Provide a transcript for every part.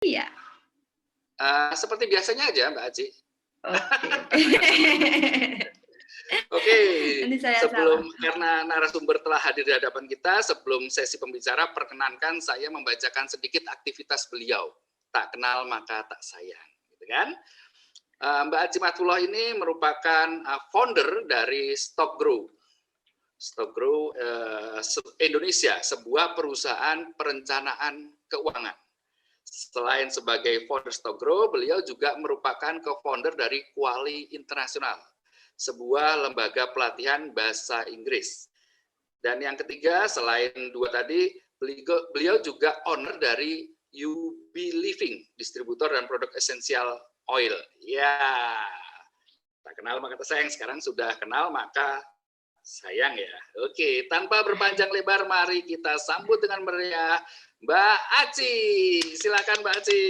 Iya. Seperti biasanya aja, Mbak Aci. Oke oke. Oke, Nanti saya salah. karena narasumber telah hadir di hadapan kita, sebelum sesi pembicara, perkenankan saya membacakan sedikit aktivitas beliau. Tak kenal maka tak sayang, gitu kan? Mbak Aci Matullah ini merupakan founder dari Stockgrow. Stockgrow Indonesia, sebuah perusahaan perencanaan keuangan. Selain sebagai founder Stockgrow, beliau juga merupakan co-founder dari Kuali Internasional, sebuah lembaga pelatihan bahasa Inggris. Dan yang ketiga, selain dua tadi, beliau juga owner dari UB Living, distributor dan produk esensial oil. Ya, tak kenal maka tak sayang, sekarang sudah kenal maka sayang ya. Oke, tanpa berpanjang lebar, mari kita sambut dengan meriah Mbak Aci. Silakan Mbak Aci.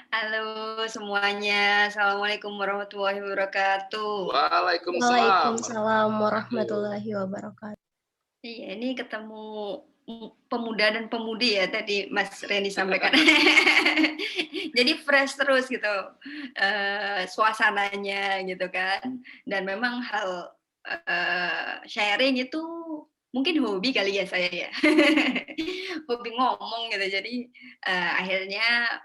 Halo semuanya, Assalamualaikum warahmatullahi wabarakatuh. Waalaikumsalam warahmatullahi wabarakatuh. Iya, ini ketemu pemuda dan pemudi ya tadi Mas Reni sampaikan. Jadi fresh terus gitu suasananya gitu kan. Dan memang hal sharing itu mungkin hobi kali ya saya ya. Hobi ngomong gitu. Jadi akhirnya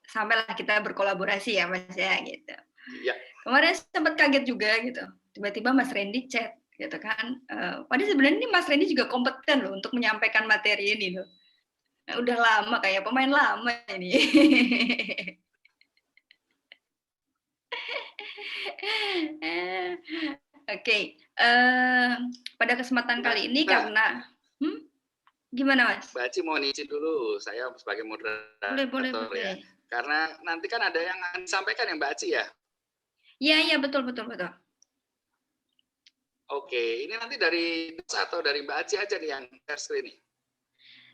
sampailah kita berkolaborasi ya Mas ya gitu. Ya. Kemarin sempat kaget juga gitu. Tiba-tiba Mas Randy chat gitu kan. Padahal sebenarnya ini Mas Randy juga kompeten loh untuk menyampaikan materi ini loh. Udah lama kayak pemain lama ini. Oke, pada kesempatan kali ini karena gimana Mas? Mbak Aci mohon izin dulu, saya sebagai moderator Boleh. ya. Karena nanti kan ada yang akan disampaikan ya Mbak Aci ya? Iya, betul. Oke, ini nanti dari atau dari Mbak Aci aja nih yang share screen nih?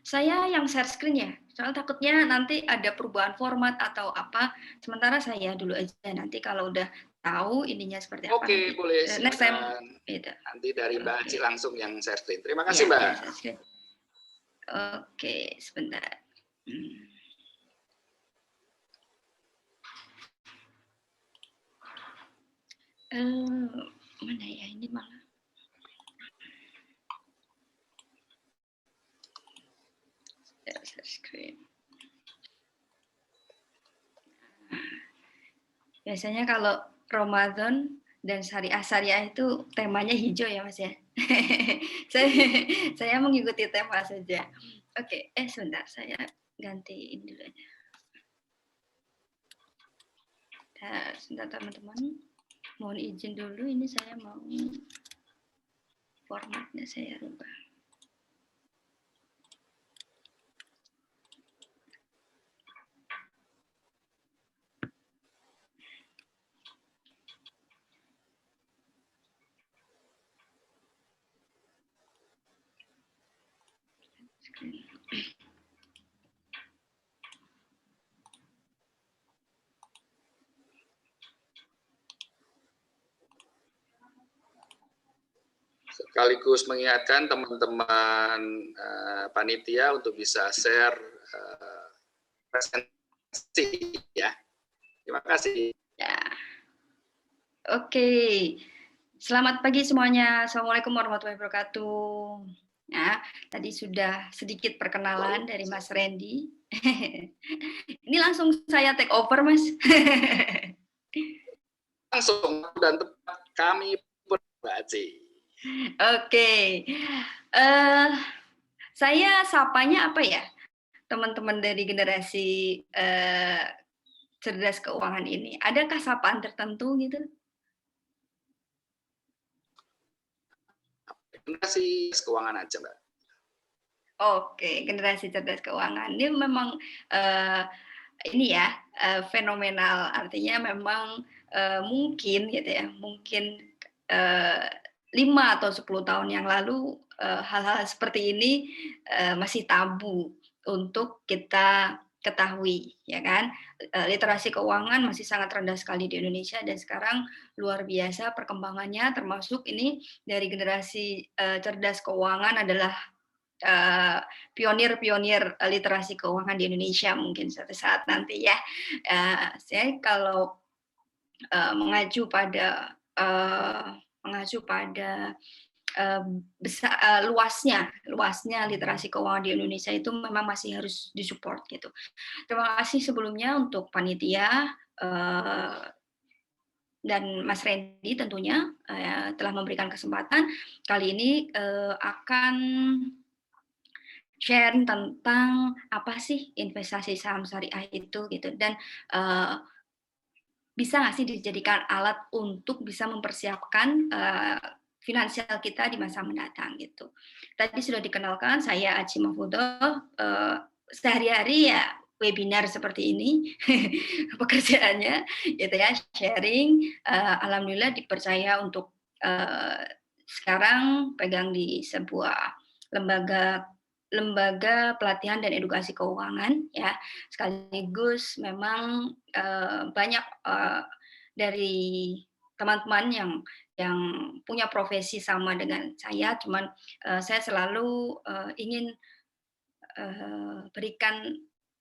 Saya yang share screen ya, soal takutnya nanti ada perubahan format atau apa, sementara saya dulu aja, nanti kalau udah tahu ininya seperti apa Oke, nanti. boleh, Next time. gitu. Nanti dari Mbak Aci langsung yang share screen. Terima kasih Mbak. Ya, oke, sebentar. Mana ya ini malah. Share screen. Biasanya kalau Ramadan dan syariah itu temanya hijau ya Mas ya. saya mengikuti tema saja. Oke, sebentar saya gantiin dulu aja. Sebentar teman-teman. Mohon izin dulu, ini saya mau formatnya saya rubah. Sekaligus mengingatkan teman-teman panitia untuk bisa share presentasi ya. Terima kasih. Ya. Oke. Selamat pagi semuanya. Assalamualaikum warahmatullahi wabarakatuh. Nah, tadi sudah sedikit perkenalan dari Mas Randy. Ini langsung saya take over, Mas. Langsung dan tepat kami berbaca. Oke. Saya sapanya apa ya? Teman-teman dari generasi cerdas keuangan ini. Adakah sapaan tertentu gitu? Generasi keuangan aja, Mbak. Oke, generasi cerdas keuangan. Ini memang ini ya fenomenal. Artinya memang mungkin gitu ya, mungkin 5 atau 10 tahun yang lalu hal-hal seperti ini masih tabu untuk kita ketahui, ya kan? Literasi keuangan masih sangat rendah sekali di Indonesia dan sekarang luar biasa perkembangannya, termasuk ini dari generasi cerdas keuangan adalah pionir-pionir literasi keuangan di Indonesia mungkin suatu saat nanti ya. Saya kalau mengacu pada luasnya literasi keuangan di Indonesia itu memang masih harus disupport gitu. Terima kasih sebelumnya untuk panitia dan Mas Randy tentunya telah memberikan kesempatan. Kali ini akan sharing tentang apa sih investasi saham syariah itu gitu, dan bisa nggak sih dijadikan alat untuk bisa mempersiapkan finansial kita di masa mendatang gitu. Tadi sudah dikenalkan, saya Aci Mahfudoh, sehari-hari ya webinar seperti ini pekerjaannya gitu ya, sharing. Alhamdulillah dipercaya untuk sekarang pegang di sebuah lembaga pelatihan dan edukasi keuangan ya, sekaligus memang banyak dari teman-teman yang punya profesi sama dengan saya, cuman saya selalu ingin berikan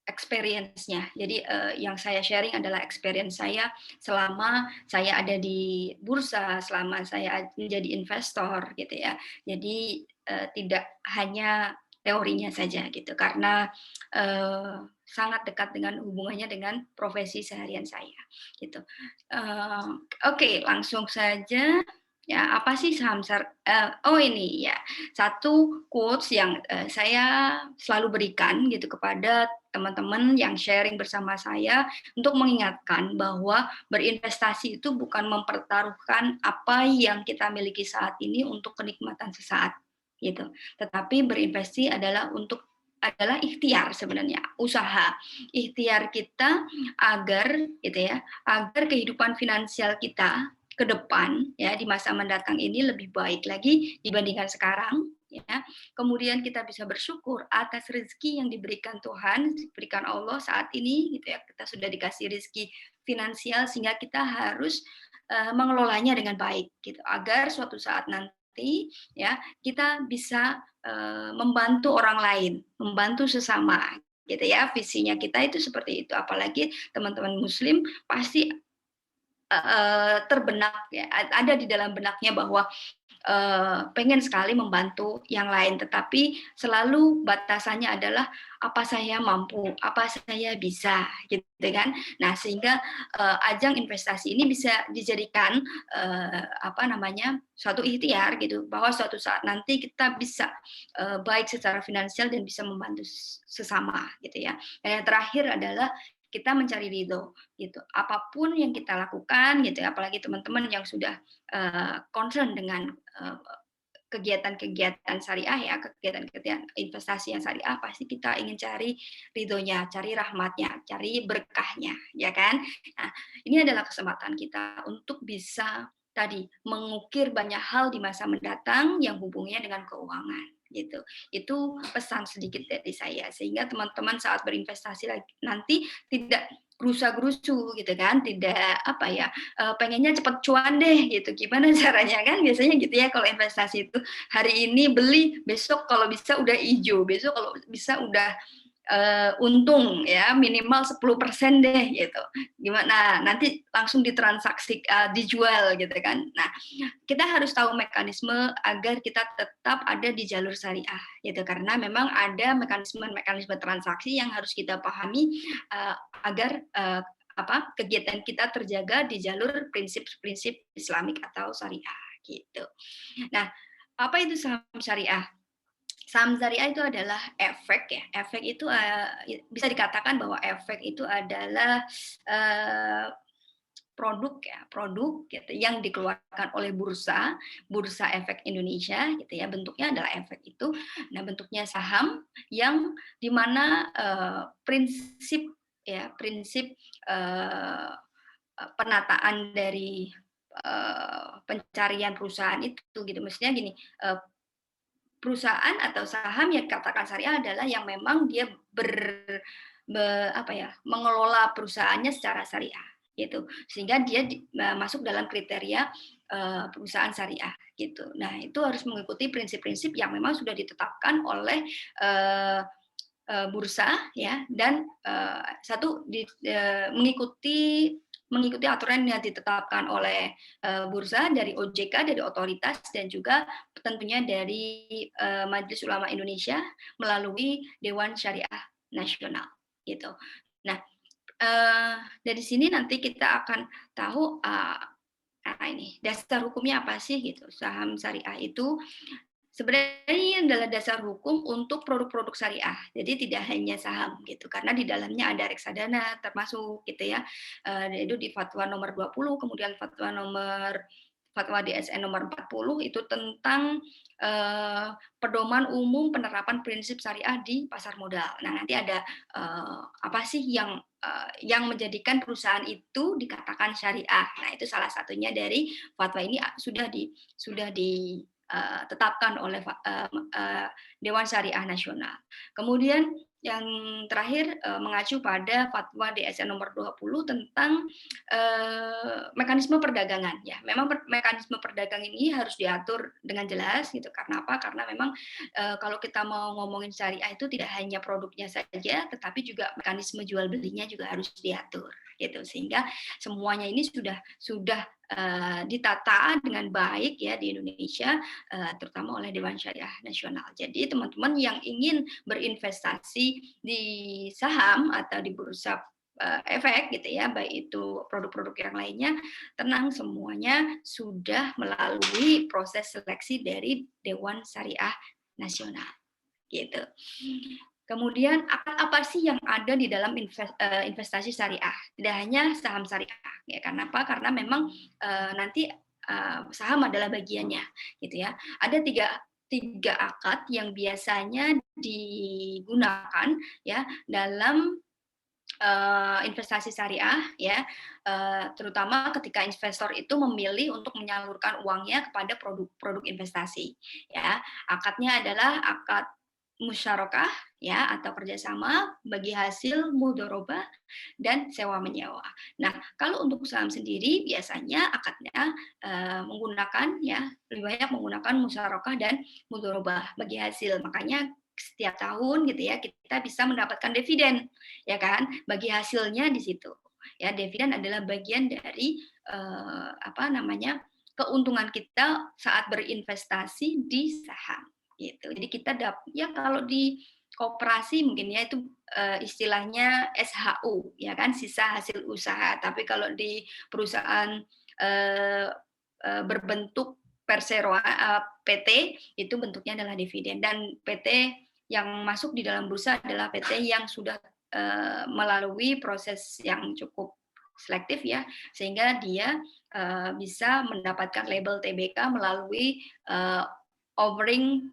experience-nya. Jadi yang saya sharing adalah experience saya selama saya ada di bursa, selama saya menjadi investor gitu ya. Jadi tidak hanya teorinya saja gitu, karena sangat dekat dengan hubungannya dengan profesi seharian saya gitu. Oke, langsung saja. Ya, apa sih saham oh ini ya, satu quotes yang saya selalu berikan gitu kepada teman-teman yang sharing bersama saya untuk mengingatkan bahwa berinvestasi itu bukan mempertaruhkan apa yang kita miliki saat ini untuk kenikmatan sesaat gitu. Tetapi berinvestasi adalah ikhtiar sebenarnya, usaha ikhtiar kita agar gitu ya, agar kehidupan finansial kita ke depan ya di masa mendatang ini lebih baik lagi dibandingkan sekarang ya. Kemudian kita bisa bersyukur atas rezeki yang diberikan Tuhan, diberikan Allah saat ini gitu ya. Kita sudah dikasih rezeki finansial sehingga kita harus mengelolanya dengan baik gitu, agar suatu saat nanti ya kita bisa membantu orang lain, membantu sesama gitu ya. Visinya kita itu seperti itu, apalagi teman-teman muslim pasti terbenak ya, ada di dalam benaknya bahwa pengen sekali membantu yang lain, tetapi selalu batasannya adalah apa saya mampu, apa saya bisa, gitu kan. Nah, sehingga ajang investasi ini bisa dijadikan suatu ikhtiar gitu, bahwa suatu saat nanti kita bisa baik secara finansial dan bisa membantu sesama, gitu ya. Dan yang terakhir adalah kita mencari ridho gitu, apapun yang kita lakukan gitu ya, apalagi teman-teman yang sudah concern dengan kegiatan-kegiatan syariah ya, kegiatan-kegiatan investasi yang syariah, pasti kita ingin cari ridhonya, cari rahmatnya, cari berkahnya, ya kan? Nah, ini adalah kesempatan kita untuk bisa tadi mengukir banyak hal di masa mendatang yang hubungannya dengan keuangan gitu. Itu pesan sedikit dari saya, sehingga teman-teman saat berinvestasi nanti tidak gerusa-gerusu gitu kan, tidak pengennya cepet cuan deh gitu, gimana caranya kan, biasanya gitu ya kalau investasi itu, hari ini beli, besok kalau bisa udah hijau, besok kalau bisa udah untung ya minimal 10% deh gitu, gimana nanti langsung ditransaksi dijual gitu kan. Nah, kita harus tahu mekanisme agar kita tetap ada di jalur syariah gitu, karena memang ada mekanisme transaksi yang harus kita pahami agar kegiatan kita terjaga di jalur prinsip-prinsip Islamik atau syariah gitu. Nah, apa itu saham syariah? Saham syariah itu adalah efek ya. Efek itu bisa dikatakan bahwa efek itu adalah produk gitu yang dikeluarkan oleh Bursa Efek Indonesia gitu ya. Bentuknya adalah efek itu. Nah, bentuknya saham yang dimana prinsip penataan dari pencarian perusahaan itu gitu. Maksudnya gini, perusahaan atau saham yang dikatakan syariah adalah yang memang dia mengelola perusahaannya secara syariah gitu, sehingga dia masuk dalam kriteria perusahaan syariah gitu. Nah, itu harus mengikuti prinsip-prinsip yang memang sudah ditetapkan oleh bursa ya, dan mengikuti aturan yang ditetapkan oleh bursa, dari OJK, dari otoritas, dan juga tentunya dari Majelis Ulama Indonesia melalui Dewan Syariah Nasional gitu. Nah, dari sini nanti kita akan tahu ini dasar hukumnya apa sih gitu. Saham syariah itu sebenarnya ini adalah dasar hukum untuk produk-produk syariah. Jadi tidak hanya saham gitu, karena di dalamnya ada reksadana termasuk gitu ya. Itu di fatwa nomor 20, kemudian fatwa DSN nomor 40 itu tentang pedoman umum penerapan prinsip syariah di pasar modal. Nah, nanti ada apa sih yang menjadikan perusahaan itu dikatakan syariah. Nah, itu salah satunya dari fatwa ini sudah ditetapkan oleh Dewan Syariah Nasional. Kemudian yang terakhir mengacu pada fatwa DSN nomor 20 tentang mekanisme perdagangan ya. Memang mekanisme perdagangan ini harus diatur dengan jelas gitu. Karena apa? Karena memang kalau kita mau ngomongin syariah itu tidak hanya produknya saja, tetapi juga mekanisme jual belinya juga harus diatur gitu. Sehingga semuanya ini sudah ditata dengan baik ya di Indonesia, terutama oleh Dewan Syariah Nasional. Jadi teman-teman yang ingin berinvestasi di saham atau di bursa efek gitu ya, baik itu produk-produk yang lainnya, tenang, semuanya sudah melalui proses seleksi dari Dewan Syariah Nasional gitu. Kemudian apa sih yang ada di dalam investasi syariah? Tidak hanya saham syariah, ya. Karena apa? Karena memang nanti saham adalah bagiannya, gitu ya. Ada tiga akad yang biasanya digunakan ya dalam investasi syariah ya, terutama ketika investor itu memilih untuk menyalurkan uangnya kepada produk investasi ya. Akadnya adalah akad musyarakah ya, atau kerjasama bagi hasil mudharabah dan sewa menyewa. Nah, kalau untuk saham sendiri biasanya akadnya menggunakan ya, lebih banyak menggunakan musyarakah dan mudharabah bagi hasil. Makanya setiap tahun gitu ya kita bisa mendapatkan dividen ya kan, bagi hasilnya di situ ya. Dividen adalah bagian dari keuntungan kita saat berinvestasi di saham gitu. Jadi kita ya kalau di koperasi mungkin ya itu istilahnya SHU ya kan, sisa hasil usaha. Tapi kalau di perusahaan berbentuk perseroan PT itu bentuknya adalah dividen, dan PT yang masuk di dalam bursa adalah PT yang sudah melalui proses yang cukup selektif ya, sehingga dia bisa mendapatkan label TBK melalui offering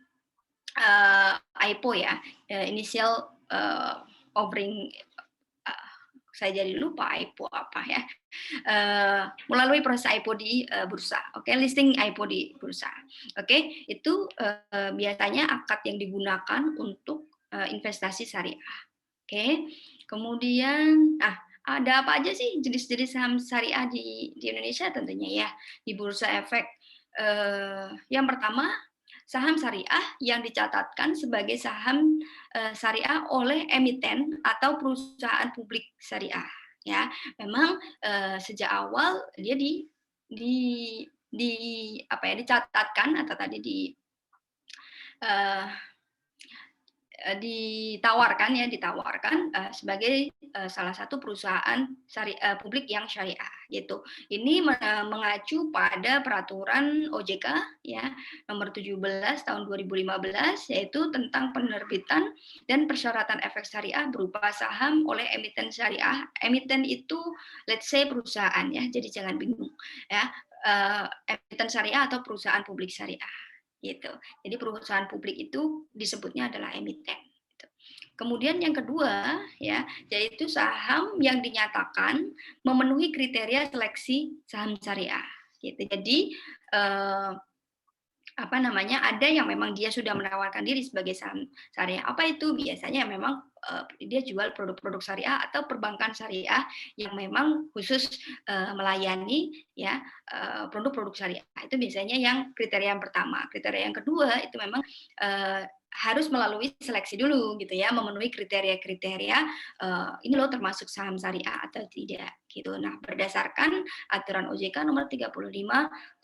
IPO ya, initial offering, saya jadi lupa IPO apa ya, melalui proses IPO di bursa, oke, listing IPO di bursa, oke, itu biasanya akad yang digunakan untuk investasi syariah, oke. Kemudian, ada apa aja sih jenis-jenis saham syariah di Indonesia tentunya ya, di bursa efek. Yang pertama, saham syariah yang dicatatkan sebagai saham syariah oleh emiten atau perusahaan publik syariah ya. Memang sejak awal dia dicatatkan atau tadi ditawarkan sebagai salah satu perusahaan publik yang syariah gitu. Ini mengacu pada peraturan OJK ya nomor 17 tahun 2015, yaitu tentang penerbitan dan persyaratan efek syariah berupa saham oleh emiten syariah. Emiten itu let's say perusahaan ya, jadi jangan bingung ya, emiten syariah atau perusahaan publik syariah gitu. Jadi perusahaan publik itu disebutnya adalah emiten. Gitu. Kemudian yang kedua ya, yaitu saham yang dinyatakan memenuhi kriteria seleksi saham syariah. Gitu. Jadi apa namanya, ada yang memang dia sudah menawarkan diri sebagai saham syariah. Apa itu? Biasanya memang dia jual produk-produk syariah atau perbankan syariah yang memang khusus melayani ya produk-produk syariah. Itu biasanya yang kriteria yang pertama. Kriteria yang kedua itu memang harus melalui seleksi dulu gitu ya, memenuhi kriteria-kriteria ini loh termasuk saham syariah atau tidak gitu. Nah, berdasarkan aturan OJK nomor 35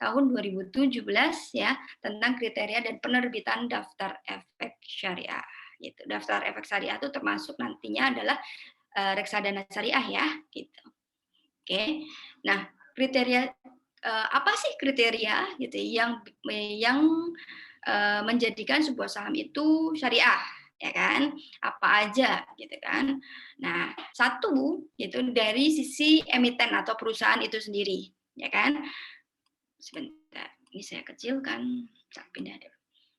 tahun 2017 ya tentang kriteria dan penerbitan daftar efek syariah gitu. Daftar efek syariah itu termasuk nantinya adalah reksadana syariah ya gitu. Oke. Nah, kriteria apa sih kriteria gitu yang menjadikan sebuah saham itu syariah, ya kan? Apa aja gitu kan? Nah, satu itu dari sisi emiten atau perusahaan itu sendiri, ya kan? Sebentar, ini saya kecilkan, saya pindah deh.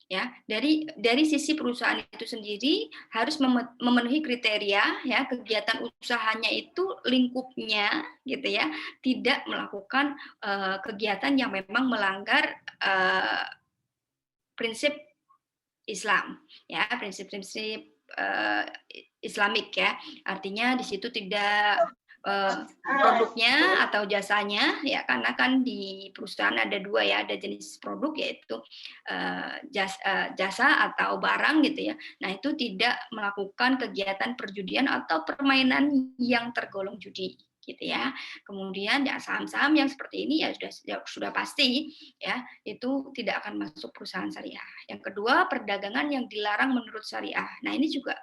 Ya, dari sisi perusahaan itu sendiri harus memenuhi kriteria ya kegiatan usahanya itu lingkupnya gitu ya tidak melakukan kegiatan yang memang melanggar prinsip Islam ya prinsip-prinsip Islamik ya artinya di situ tidak produknya atau jasanya ya karena kan di perusahaan ada dua ya ada jenis produk yaitu jasa atau barang gitu ya nah itu tidak melakukan kegiatan perjudian atau permainan yang tergolong judi gitu ya kemudian ya saham-saham yang seperti ini ya sudah pasti ya itu tidak akan masuk perusahaan syariah yang kedua perdagangan yang dilarang menurut syariah nah ini juga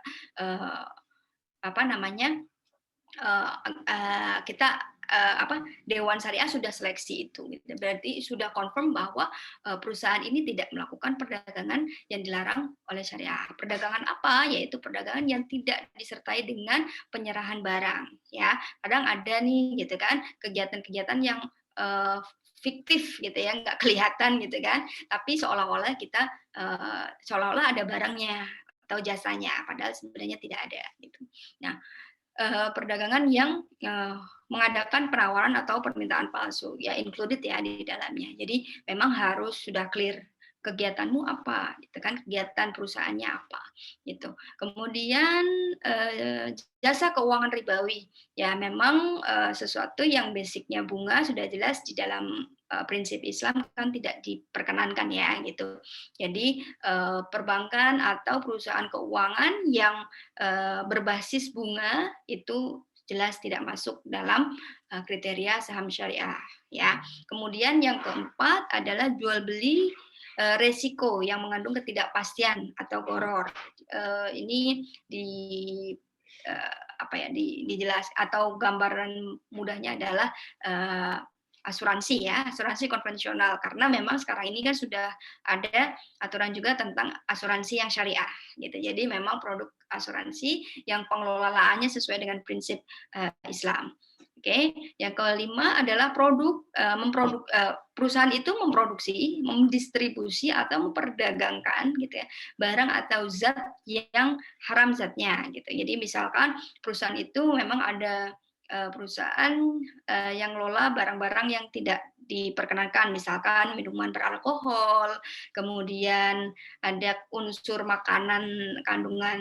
apa namanya kita Dewan Syariah sudah seleksi itu, gitu. Berarti sudah confirm bahwa perusahaan ini tidak melakukan perdagangan yang dilarang oleh syariah. Perdagangan apa? Yaitu perdagangan yang tidak disertai dengan penyerahan barang. Ya, kadang ada nih, gitu kan, kegiatan-kegiatan yang fiktif gitu ya, nggak kelihatan gitu kan, tapi seolah-olah kita seolah-olah ada barangnya atau jasanya, padahal sebenarnya tidak ada. Gitu. Nah perdagangan yang mengadakan penawaran atau permintaan palsu, ya included ya di dalamnya. Jadi memang harus sudah clear kegiatanmu apa, gitu kan kegiatan perusahaannya apa, gitu. Kemudian jasa keuangan ribawi, ya memang sesuatu yang basicnya bunga sudah jelas di dalam prinsip Islam kan tidak diperkenankan ya gitu. Jadi perbankan atau perusahaan keuangan yang berbasis bunga itu jelas tidak masuk dalam kriteria saham syariah ya. Kemudian yang keempat adalah jual beli resiko yang mengandung ketidakpastian atau goror. Ini di apa ya dijelas atau gambaran mudahnya adalah asuransi ya, asuransi konvensional karena memang sekarang ini kan sudah ada aturan juga tentang asuransi yang syariah gitu. Jadi memang produk asuransi yang pengelolaannya sesuai dengan prinsip Islam. Oke, yang kelima adalah perusahaan itu memproduksi, mendistribusi atau memperdagangkan gitu ya barang atau zat yang haram zatnya gitu. Jadi misalkan perusahaan itu memang ada perusahaan yang ngelola barang-barang yang tidak diperkenankan, misalkan minuman beralkohol, kemudian ada unsur makanan kandungan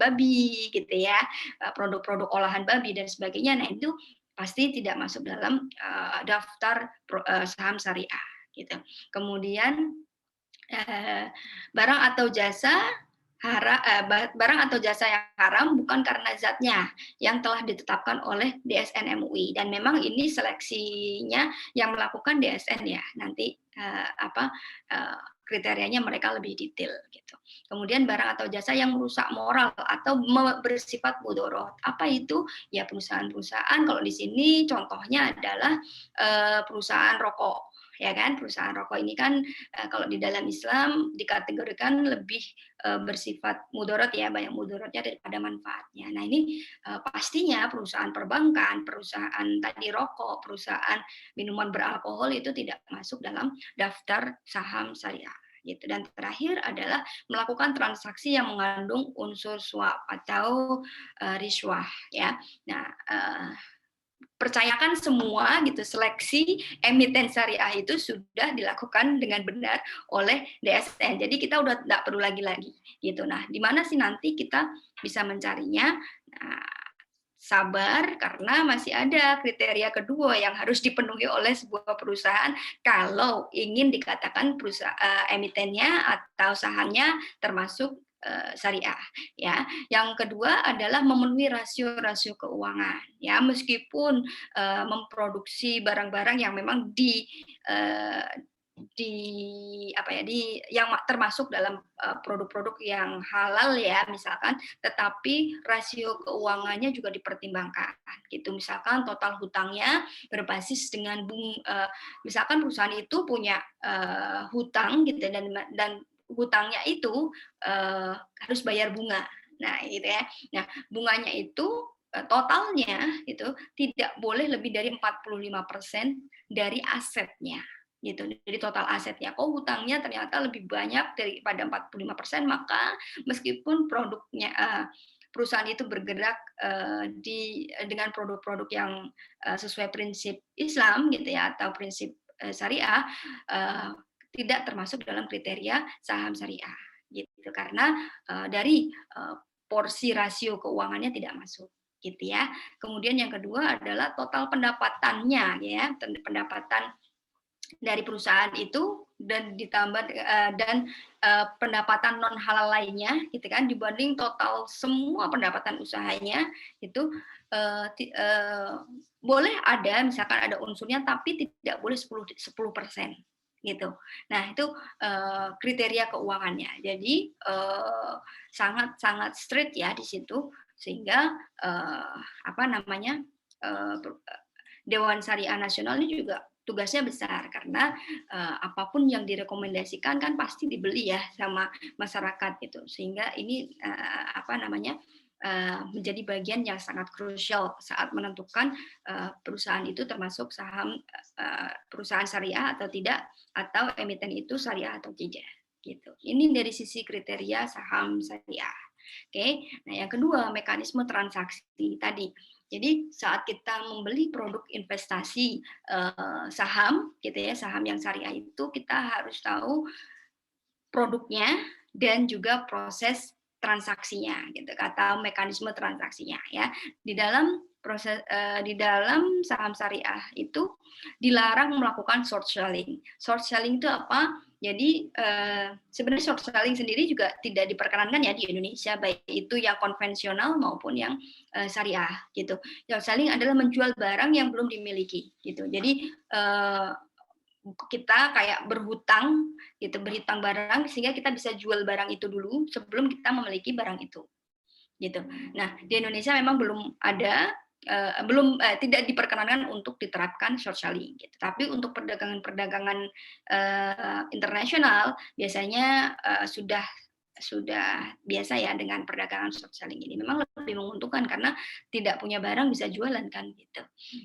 babi, gitu ya, produk-produk olahan babi dan sebagainya. Nah itu pasti tidak masuk dalam daftar saham syariah, gitu. Kemudian barang atau jasa barang atau jasa yang haram bukan karena zatnya yang telah ditetapkan oleh DSN MUI dan memang ini seleksinya yang melakukan DSN ya nanti kriterianya mereka lebih detail gitu. Kemudian barang atau jasa yang merusak moral atau bersifat mudorot. Apa itu? Ya perusahaan-perusahaan kalau di sini contohnya adalah perusahaan rokok ya kan perusahaan rokok ini kan kalau di dalam Islam dikategorikan lebih bersifat mudorot ya banyak mudorotnya daripada manfaatnya. Nah ini pastinya perusahaan perbankan, perusahaan tadi rokok, perusahaan minuman beralkohol itu tidak masuk dalam daftar saham syariah. Gitu. Dan terakhir adalah melakukan transaksi yang mengandung unsur suap atau riswah ya. Nah percayakan semua gitu, seleksi emiten syariah itu sudah dilakukan dengan benar oleh DSN. Jadi kita udah tidak perlu lagi gitu. Nah, di mana sih nanti kita bisa mencarinya? Nah, sabar karena masih ada kriteria kedua yang harus dipenuhi oleh sebuah perusahaan kalau ingin dikatakan emitennya atau sahamnya termasuk syariah ya. Yang kedua adalah memenuhi rasio-rasio keuangan ya, meskipun memproduksi barang-barang yang memang yang termasuk dalam produk-produk yang halal ya misalkan, tetapi rasio keuangannya juga dipertimbangkan gitu. Misalkan total hutangnya berbasis dengan misalkan perusahaan itu punya hutang gitu dan hutangnya itu harus bayar bunga. Nah, gitu ya. Nah, bunganya itu totalnya itu tidak boleh lebih dari 45% dari asetnya gitu, dari total asetnya. Kok hutangnya ternyata lebih banyak daripada 45%, maka meskipun produknya perusahaan itu bergerak dengan produk-produk yang sesuai prinsip Islam gitu ya atau prinsip syariah, tidak termasuk dalam kriteria saham syariah gitu, karena dari porsi rasio keuangannya tidak masuk gitu ya. Kemudian yang kedua adalah total pendapatannya ya, pendapatan dari perusahaan itu dan ditambah pendapatan non halal lainnya gitu kan, dibanding total semua pendapatan usahanya itu boleh ada misalkan ada unsurnya tapi tidak boleh 10% gitu. Nah, itu kriteria keuangannya. Jadi sangat strict ya di situ, sehingga Dewan Syariah Nasional ini juga tugasnya besar karena apapun yang direkomendasikan kan pasti dibeli ya sama masyarakat gitu, sehingga ini menjadi bagian yang sangat krusial saat menentukan perusahaan itu termasuk saham perusahaan syariah atau tidak, atau emiten itu syariah atau tidak gitu. Ini dari sisi kriteria saham syariah. Oke, nah yang kedua mekanisme transaksi tadi. Jadi saat kita membeli produk investasi saham, gitu ya, saham yang syariah itu kita harus tahu produknya dan juga proses transaksinya, gitu, atau mekanisme transaksinya ya. Di dalam saham syariah itu dilarang melakukan short selling. Short selling itu apa? Jadi sebenarnya short selling sendiri juga tidak diperkenankan ya di Indonesia, baik itu yang konvensional maupun yang syariah gitu. Short selling adalah menjual barang yang belum dimiliki gitu. Jadi kita kayak berhutang gitu, berhutang barang sehingga kita bisa jual barang itu dulu sebelum kita memiliki barang itu gitu. Nah, di Indonesia memang belum ada tidak diperkenankan untuk diterapkan short selling gitu. Tapi untuk perdagangan internasional biasanya sudah biasa ya dengan perdagangan short selling ini. Memang lebih menguntungkan karena tidak punya barang bisa jualan kan gitu.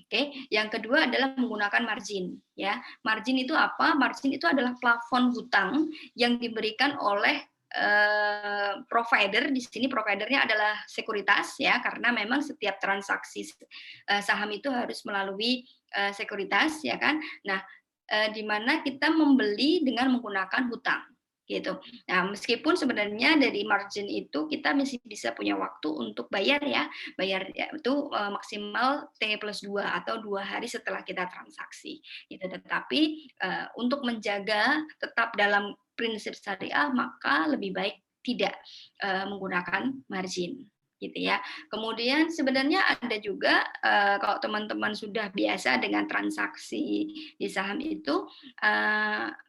Oke, yang kedua adalah menggunakan margin ya. Margin itu apa? Margin itu adalah plafon hutang yang diberikan oleh provider. Di sini providernya adalah sekuritas ya, karena memang setiap transaksi saham itu harus melalui sekuritas ya kan. Nah, di mana kita membeli dengan menggunakan hutang gitu. Nah, meskipun sebenarnya dari margin itu kita masih bisa punya waktu untuk bayar ya itu maksimal T+2 atau 2 hari setelah kita transaksi gitu. Tetapi untuk menjaga tetap dalam prinsip syariah maka lebih baik tidak menggunakan margin gitu ya. Kemudian sebenarnya ada juga kalau teman-teman sudah biasa dengan transaksi di saham itu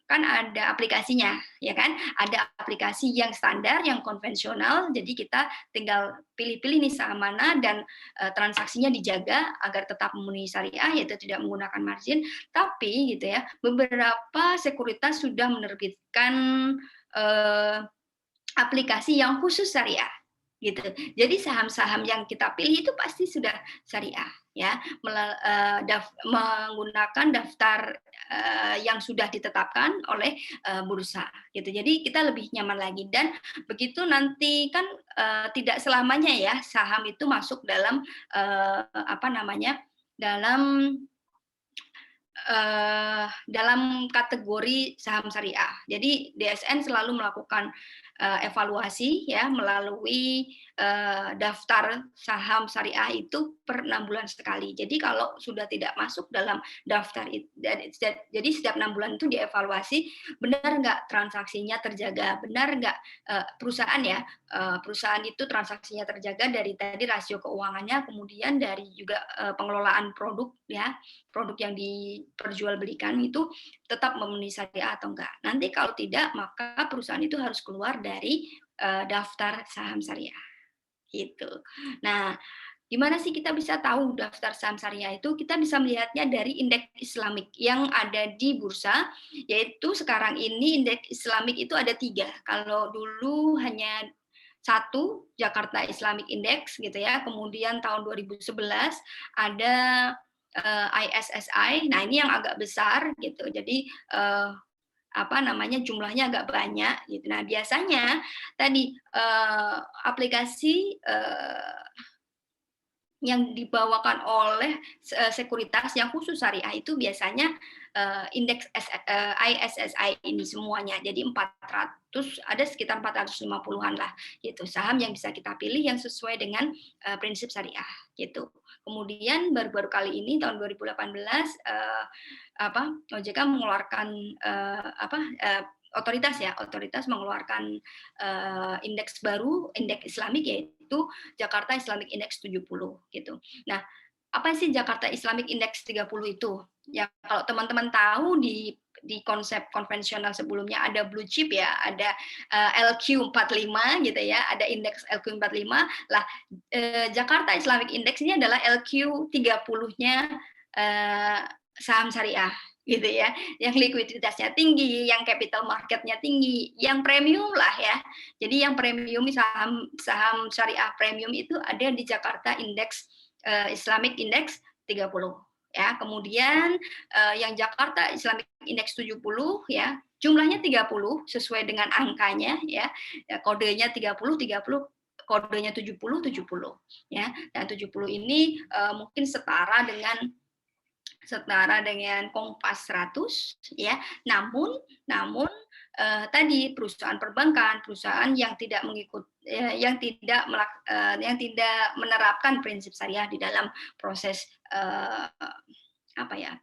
kan ada aplikasinya ya kan, ada aplikasi yang standar yang konvensional, jadi kita tinggal pilih-pilih nih saham mana dan transaksinya dijaga agar tetap memenuhi syariah yaitu tidak menggunakan margin. Tapi gitu ya, beberapa sekuritas sudah menerbitkan aplikasi yang khusus syariah gitu. Jadi saham-saham yang kita pilih itu pasti sudah syariah ya, menggunakan daftar yang sudah ditetapkan oleh bursa gitu. Jadi kita lebih nyaman lagi, dan begitu nanti kan tidak selamanya ya saham itu masuk dalam dalam kategori saham syariah. Jadi DSN selalu melakukan evaluasi ya melalui daftar saham syariah itu per 6 bulan sekali. Jadi kalau sudah tidak masuk dalam daftar itu, jadi setiap 6 bulan itu dievaluasi, benar nggak transaksinya terjaga, benar nggak perusahaan itu transaksinya terjaga dari tadi rasio keuangannya, kemudian dari juga pengelolaan produk ya, produk yang diperjualbelikan itu tetap memenuhi syariah atau enggak. Nanti kalau tidak, maka perusahaan itu harus keluar dari daftar saham syariah. Gitu. Nah, gimana sih kita bisa tahu daftar saham syariah itu? Kita bisa melihatnya dari indeks Islamik yang ada di bursa, yaitu sekarang ini indeks Islamik itu ada 3. Kalau dulu hanya 1, Jakarta Islamic Index gitu ya. Kemudian tahun 2011 ada ISSI. Nah, ini yang agak besar gitu. Jadi jumlahnya agak banyak gitu. Nah, biasanya tadi aplikasi yang dibawakan oleh sekuritas yang khusus syariah itu biasanya indeks ISSI ini semuanya. Jadi 400, ada sekitar 450-an lah gitu saham yang bisa kita pilih yang sesuai dengan prinsip syariah gitu. Kemudian baru-baru kali ini tahun 2018 OJK mengeluarkan otoritas mengeluarkan indeks baru, indeks Islamik, yaitu Jakarta Islamic Index 70 gitu. Nah, apa sih Jakarta Islamic Index 30 itu? Ya, kalau teman-teman tahu di konsep konvensional sebelumnya ada blue chip ya, ada LQ45 gitu ya, ada indeks LQ45. Lah, Jakarta Islamic Index ini adalah LQ30-nya saham syariah gitu ya, yang likuiditasnya tinggi, yang capital marketnya tinggi, yang premium lah ya. Jadi yang premium saham syariah premium itu ada di Jakarta Index Islamic Index 30 ya. Kemudian yang Jakarta Islamic Index 70 ya, jumlahnya 30 sesuai dengan angkanya ya. Kodenya 30, kodenya 70 ya. Dan 70 ini mungkin setara dengan Kompas 100 ya. Namun tadi perusahaan perbankan, perusahaan yang tidak menerapkan prinsip syariah di dalam proses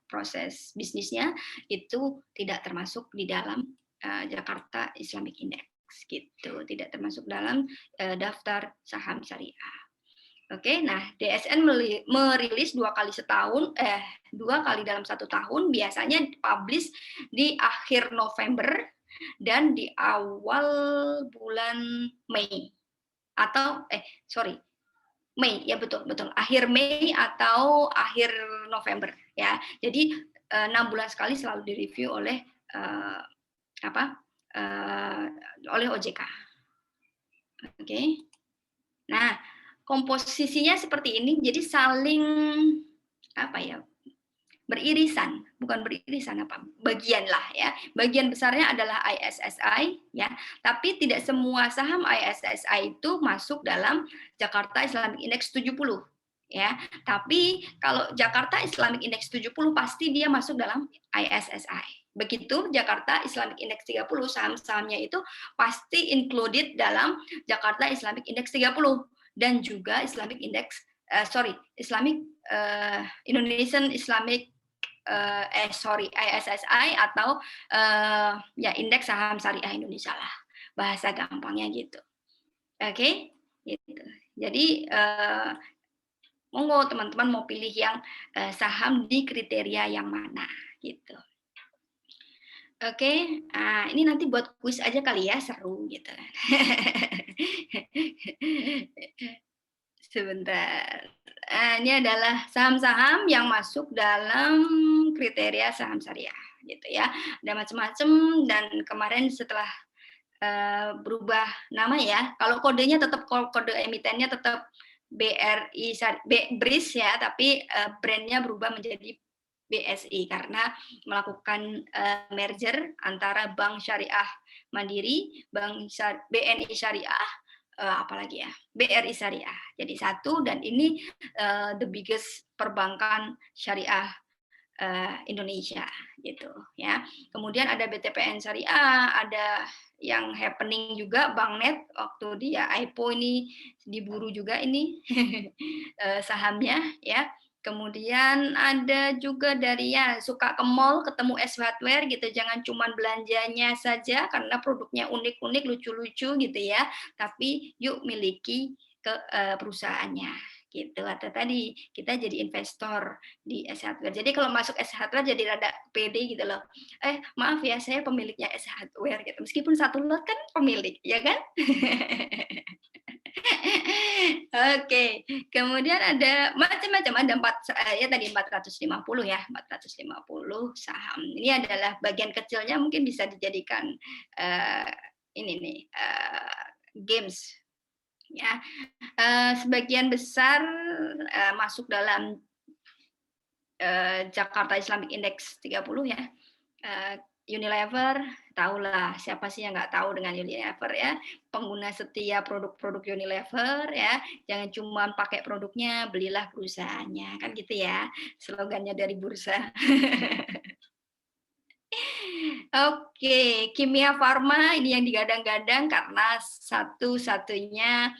proses bisnisnya itu tidak termasuk di dalam Jakarta Islamic Index gitu, tidak termasuk dalam daftar saham syariah. Oke, nah DSN merilis 2 kali dalam 1 tahun, biasanya publish di akhir November dan di awal bulan Mei atau Mei ya, betul akhir Mei atau akhir November ya. Jadi 6 bulan sekali selalu direview oleh oleh OJK. Oke. Nah, komposisinya seperti ini, jadi saling beririsan, bukan beririsan bagian lah ya. Bagian besarnya adalah ISSI ya, tapi tidak semua saham ISSI itu masuk dalam Jakarta Islamic Index 70 ya. Tapi kalau Jakarta Islamic Index 70 pasti dia masuk dalam ISSI. Begitu Jakarta Islamic Index 30, saham-sahamnya itu pasti included dalam Jakarta Islamic Index 30 dan juga Indonesian Islamic ISSI atau indeks saham syariah Indonesia lah, bahasa gampangnya gitu. Oke, gitu. Jadi monggo teman-teman mau pilih yang saham di kriteria yang mana gitu. Oke, ini nanti buat kuis aja kali ya, seru gitu. Sebentar. Ini adalah saham-saham yang masuk dalam kriteria saham syariah gitu ya. Ada macam-macam, dan kemarin setelah berubah nama ya. Kalau kodenya tetap, kode emitennya tetap BRIS ya, tapi brandnya berubah menjadi BSI karena melakukan merger antara Bank Syariah Mandiri, BNI Syariah, apalagi ya, BRI Syariah. Jadi satu, dan ini the biggest perbankan syariah Indonesia gitu ya. Kemudian ada BTPN Syariah, ada yang happening juga Banknet waktu dia IPO ini diburu juga ini sahamnya ya. Kemudian ada juga dari ya suka ke mall ketemu S Hardware gitu, jangan cuma belanjanya saja karena produknya unik-unik, lucu-lucu gitu ya, tapi yuk miliki ke perusahaannya gitu. Atau tadi kita jadi investor di S Hardware. Jadi kalau masuk S Hardware jadi rada pede gitu loh. Maaf ya, saya pemiliknya S Hardware gitu. Meskipun satu lot kan pemilik, ya kan? Oke, kemudian ada macam-macam, ada ya tadi 450 ya, 450 saham. Ini adalah bagian kecilnya, mungkin bisa dijadikan ini nih games ya. Sebagian besar masuk dalam Jakarta Islamic Index 30 ya. Unilever, tahulah siapa sih yang nggak tahu dengan Unilever ya, pengguna setia produk-produk Unilever ya, jangan cuma pakai produknya, belilah perusahaannya, kan gitu ya, slogannya dari bursa. Oke, Kimia Farma ini yang digadang-gadang karena satu-satunya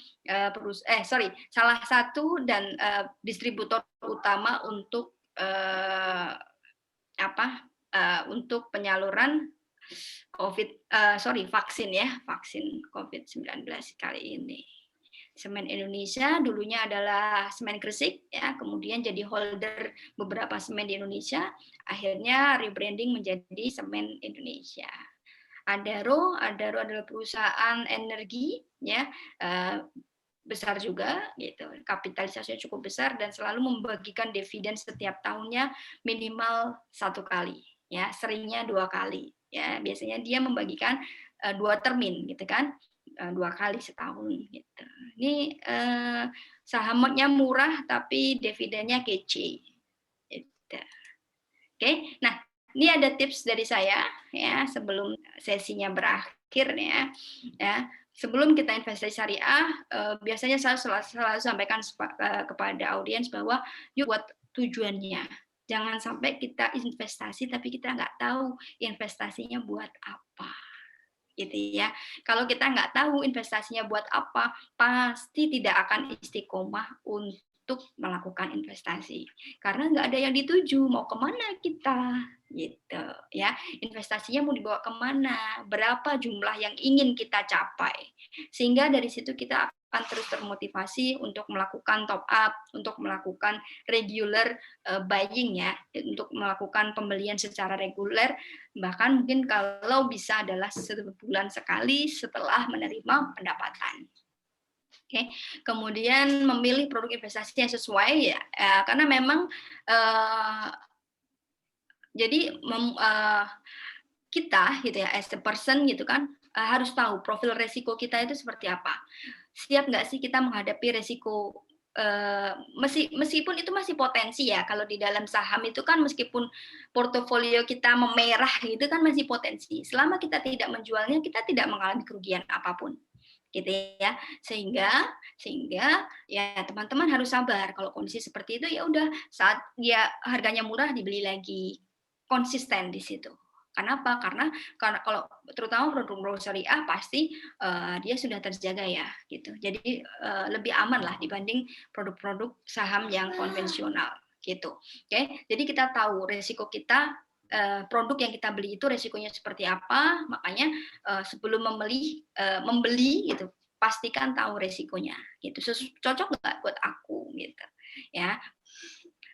salah satu dan distributor utama untuk untuk penyaluran vaksin ya, vaksin COVID-19 kali ini. Semen Indonesia dulunya adalah Semen Gresik ya, kemudian jadi holder beberapa semen di Indonesia, akhirnya rebranding menjadi Semen Indonesia. Adaro adalah perusahaan energi ya, besar juga gitu, kapitalisasinya cukup besar dan selalu membagikan dividen setiap tahunnya minimal 1 kali ya, seringnya 2 kali ya, biasanya dia membagikan 2 termin gitu kan, 2 kali setahun gitu. Ini sahamnya murah tapi dividennya kece gitu. Oke, nah ini ada tips dari saya ya sebelum sesinya berakhir ya. Sebelum kita investasi syariah, biasanya saya selalu sampaikan kepada audiens bahwa yuk buat tujuannya. Jangan sampai kita investasi tapi kita nggak tahu investasinya buat apa, gitu ya. Kalau kita nggak tahu investasinya buat apa, pasti tidak akan istiqomah untuk melakukan investasi. Karena nggak ada yang dituju, mau kemana kita, gitu ya. Investasinya mau dibawa kemana, berapa jumlah yang ingin kita capai. Sehingga dari situ kita akan terus termotivasi untuk melakukan top up, untuk melakukan regular buying ya, untuk melakukan pembelian secara reguler, bahkan mungkin kalau bisa adalah sebulan sekali setelah menerima pendapatan. Oke, kemudian memilih produk investasi yang sesuai ya, karena memang kita gitu ya as a person gitu kan harus tahu profil resiko kita itu seperti apa. Siap nggak sih kita menghadapi resiko, meskipun itu masih potensi ya, kalau di dalam saham itu kan meskipun portofolio kita memerah gitu kan masih potensi. Selama kita tidak menjualnya, kita tidak mengalami kerugian apapun. Gitu ya. Sehingga ya teman-teman harus sabar kalau kondisi seperti itu, ya udah saat dia harganya murah dibeli lagi. Konsisten di situ. Kenapa? Karena kalau terutama produk-produk syariah pasti dia sudah terjaga ya gitu. Jadi lebih aman lah dibanding produk-produk saham yang konvensional gitu. Oke, jadi kita tahu resiko kita, produk yang kita beli itu resikonya seperti apa. Makanya sebelum membeli gitu, pastikan tahu resikonya gitu. Cocok nggak buat aku gitu ya.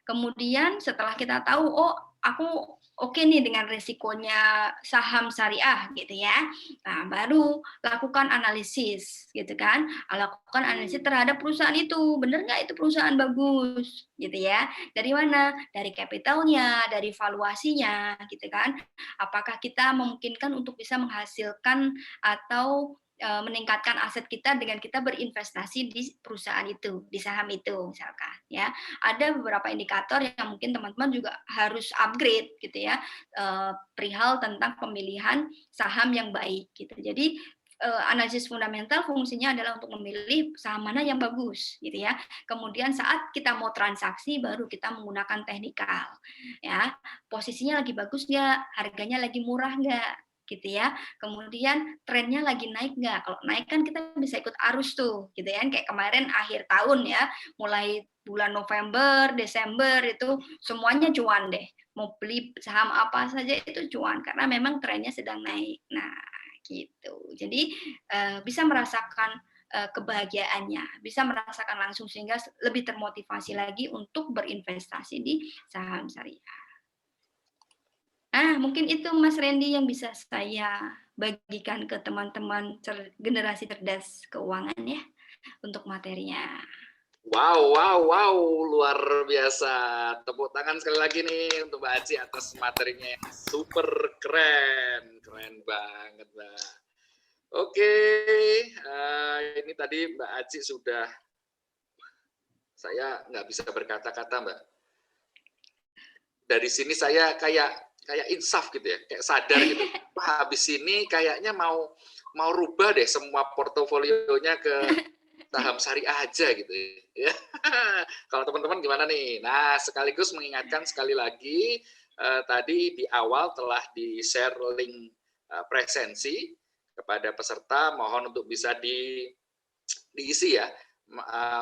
Kemudian setelah kita tahu, oh aku oke nih dengan resikonya saham syariah gitu ya. Nah, baru lakukan analisis gitu kan. Lakukan analisis terhadap perusahaan itu. Benar nggak itu perusahaan bagus gitu ya. Dari mana? Dari kapitalnya, dari valuasinya gitu kan. Apakah kita memungkinkan untuk bisa menghasilkan atau meningkatkan aset kita dengan kita berinvestasi di perusahaan itu, di saham itu misalkan ya. Ada beberapa indikator yang mungkin teman-teman juga harus upgrade gitu ya, perihal tentang pemilihan saham yang baik gitu. Jadi analisis fundamental fungsinya adalah untuk memilih saham mana yang bagus, gitu ya. Kemudian saat kita mau transaksi, baru kita menggunakan teknikal, ya. Posisinya lagi bagus nggak, harganya lagi murah nggak, gitu ya. Kemudian trennya lagi naik nggak. Kalau naik kan kita bisa ikut arus tuh, gitu ya. Kayak kemarin akhir tahun ya, mulai bulan November, Desember itu semuanya cuan deh. Mau beli saham apa saja itu cuan karena memang trennya sedang naik. Nah, gitu. Jadi bisa merasakan kebahagiaannya, bisa merasakan langsung sehingga lebih termotivasi lagi untuk berinvestasi di saham syariah. Mungkin itu Mas Randy yang bisa saya bagikan ke teman-teman generasi cerdas keuangan ya untuk materinya. Wow, luar biasa. Tepuk tangan sekali lagi nih untuk Mbak Aci atas materinya yang super keren. Keren banget, Mbak. Oke, ini tadi Mbak Aci sudah, saya nggak bisa berkata-kata, Mbak. Dari sini saya kayak insaf gitu ya, kayak sadar gitu. Wah, habis ini kayaknya mau rubah deh semua portofolionya ke saham syariah aja gitu ya. Kalau teman-teman gimana nih? Nah, sekaligus mengingatkan sekali lagi tadi di awal telah di-share link presensi kepada peserta, mohon untuk bisa diisi ya.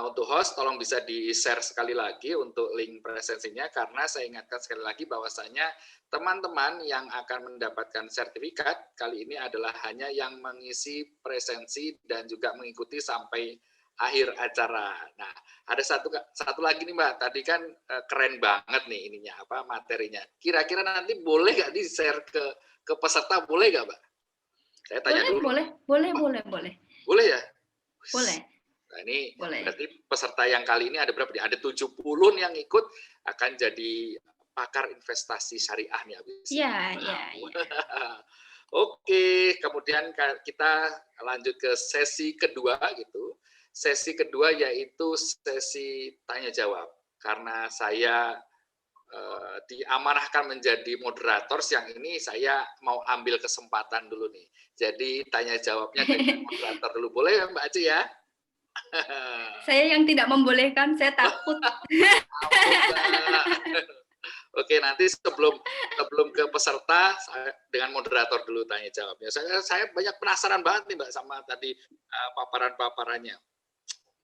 Untuk host tolong bisa di-share sekali lagi untuk link presensinya, karena saya ingatkan sekali lagi bahwasanya teman-teman yang akan mendapatkan sertifikat kali ini adalah hanya yang mengisi presensi dan juga mengikuti sampai akhir acara. Nah, ada satu lagi nih Mbak, tadi kan keren banget nih ininya apa materinya. Kira-kira nanti boleh nggak di-share ke peserta, boleh nggak Mbak? Saya tanya dulu. Boleh. Boleh ya? Boleh. Nah, ini boleh. Berarti peserta yang kali ini ada berapa nih? Ada 70 yang ikut akan jadi pakar investasi syariah nih habis. Iya. Oke, kemudian kita lanjut ke sesi kedua gitu. Sesi kedua yaitu sesi tanya jawab. Karena saya diamanahkan menjadi moderator siang ini, saya mau ambil kesempatan dulu nih. Jadi tanya jawabnya dengan moderator dulu. Boleh ya Mbak Aci ya? Saya yang tidak membolehkan, saya takut. Oke, nanti sebelum ke peserta, dengan moderator dulu tanya jawabnya. Saya banyak penasaran banget nih Mbak sama tadi paparan-paparannya.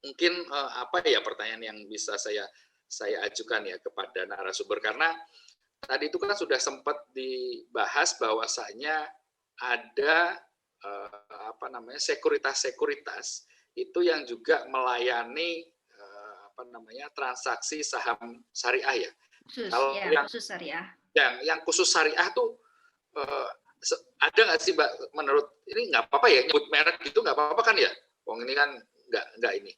Mungkin apa ya pertanyaan yang bisa saya ajukan ya kepada narasumber, karena tadi itu kan sudah sempat dibahas bahwasanya ada sekuritas itu yang juga melayani transaksi saham syariah ya. Kalau khusus syariah. Yang khusus syariah tuh ada nggak sih Mbak, menurut ini nggak apa-apa ya nyebut merek gitu, nggak apa-apa kan ya? Wong ini kan nggak ini.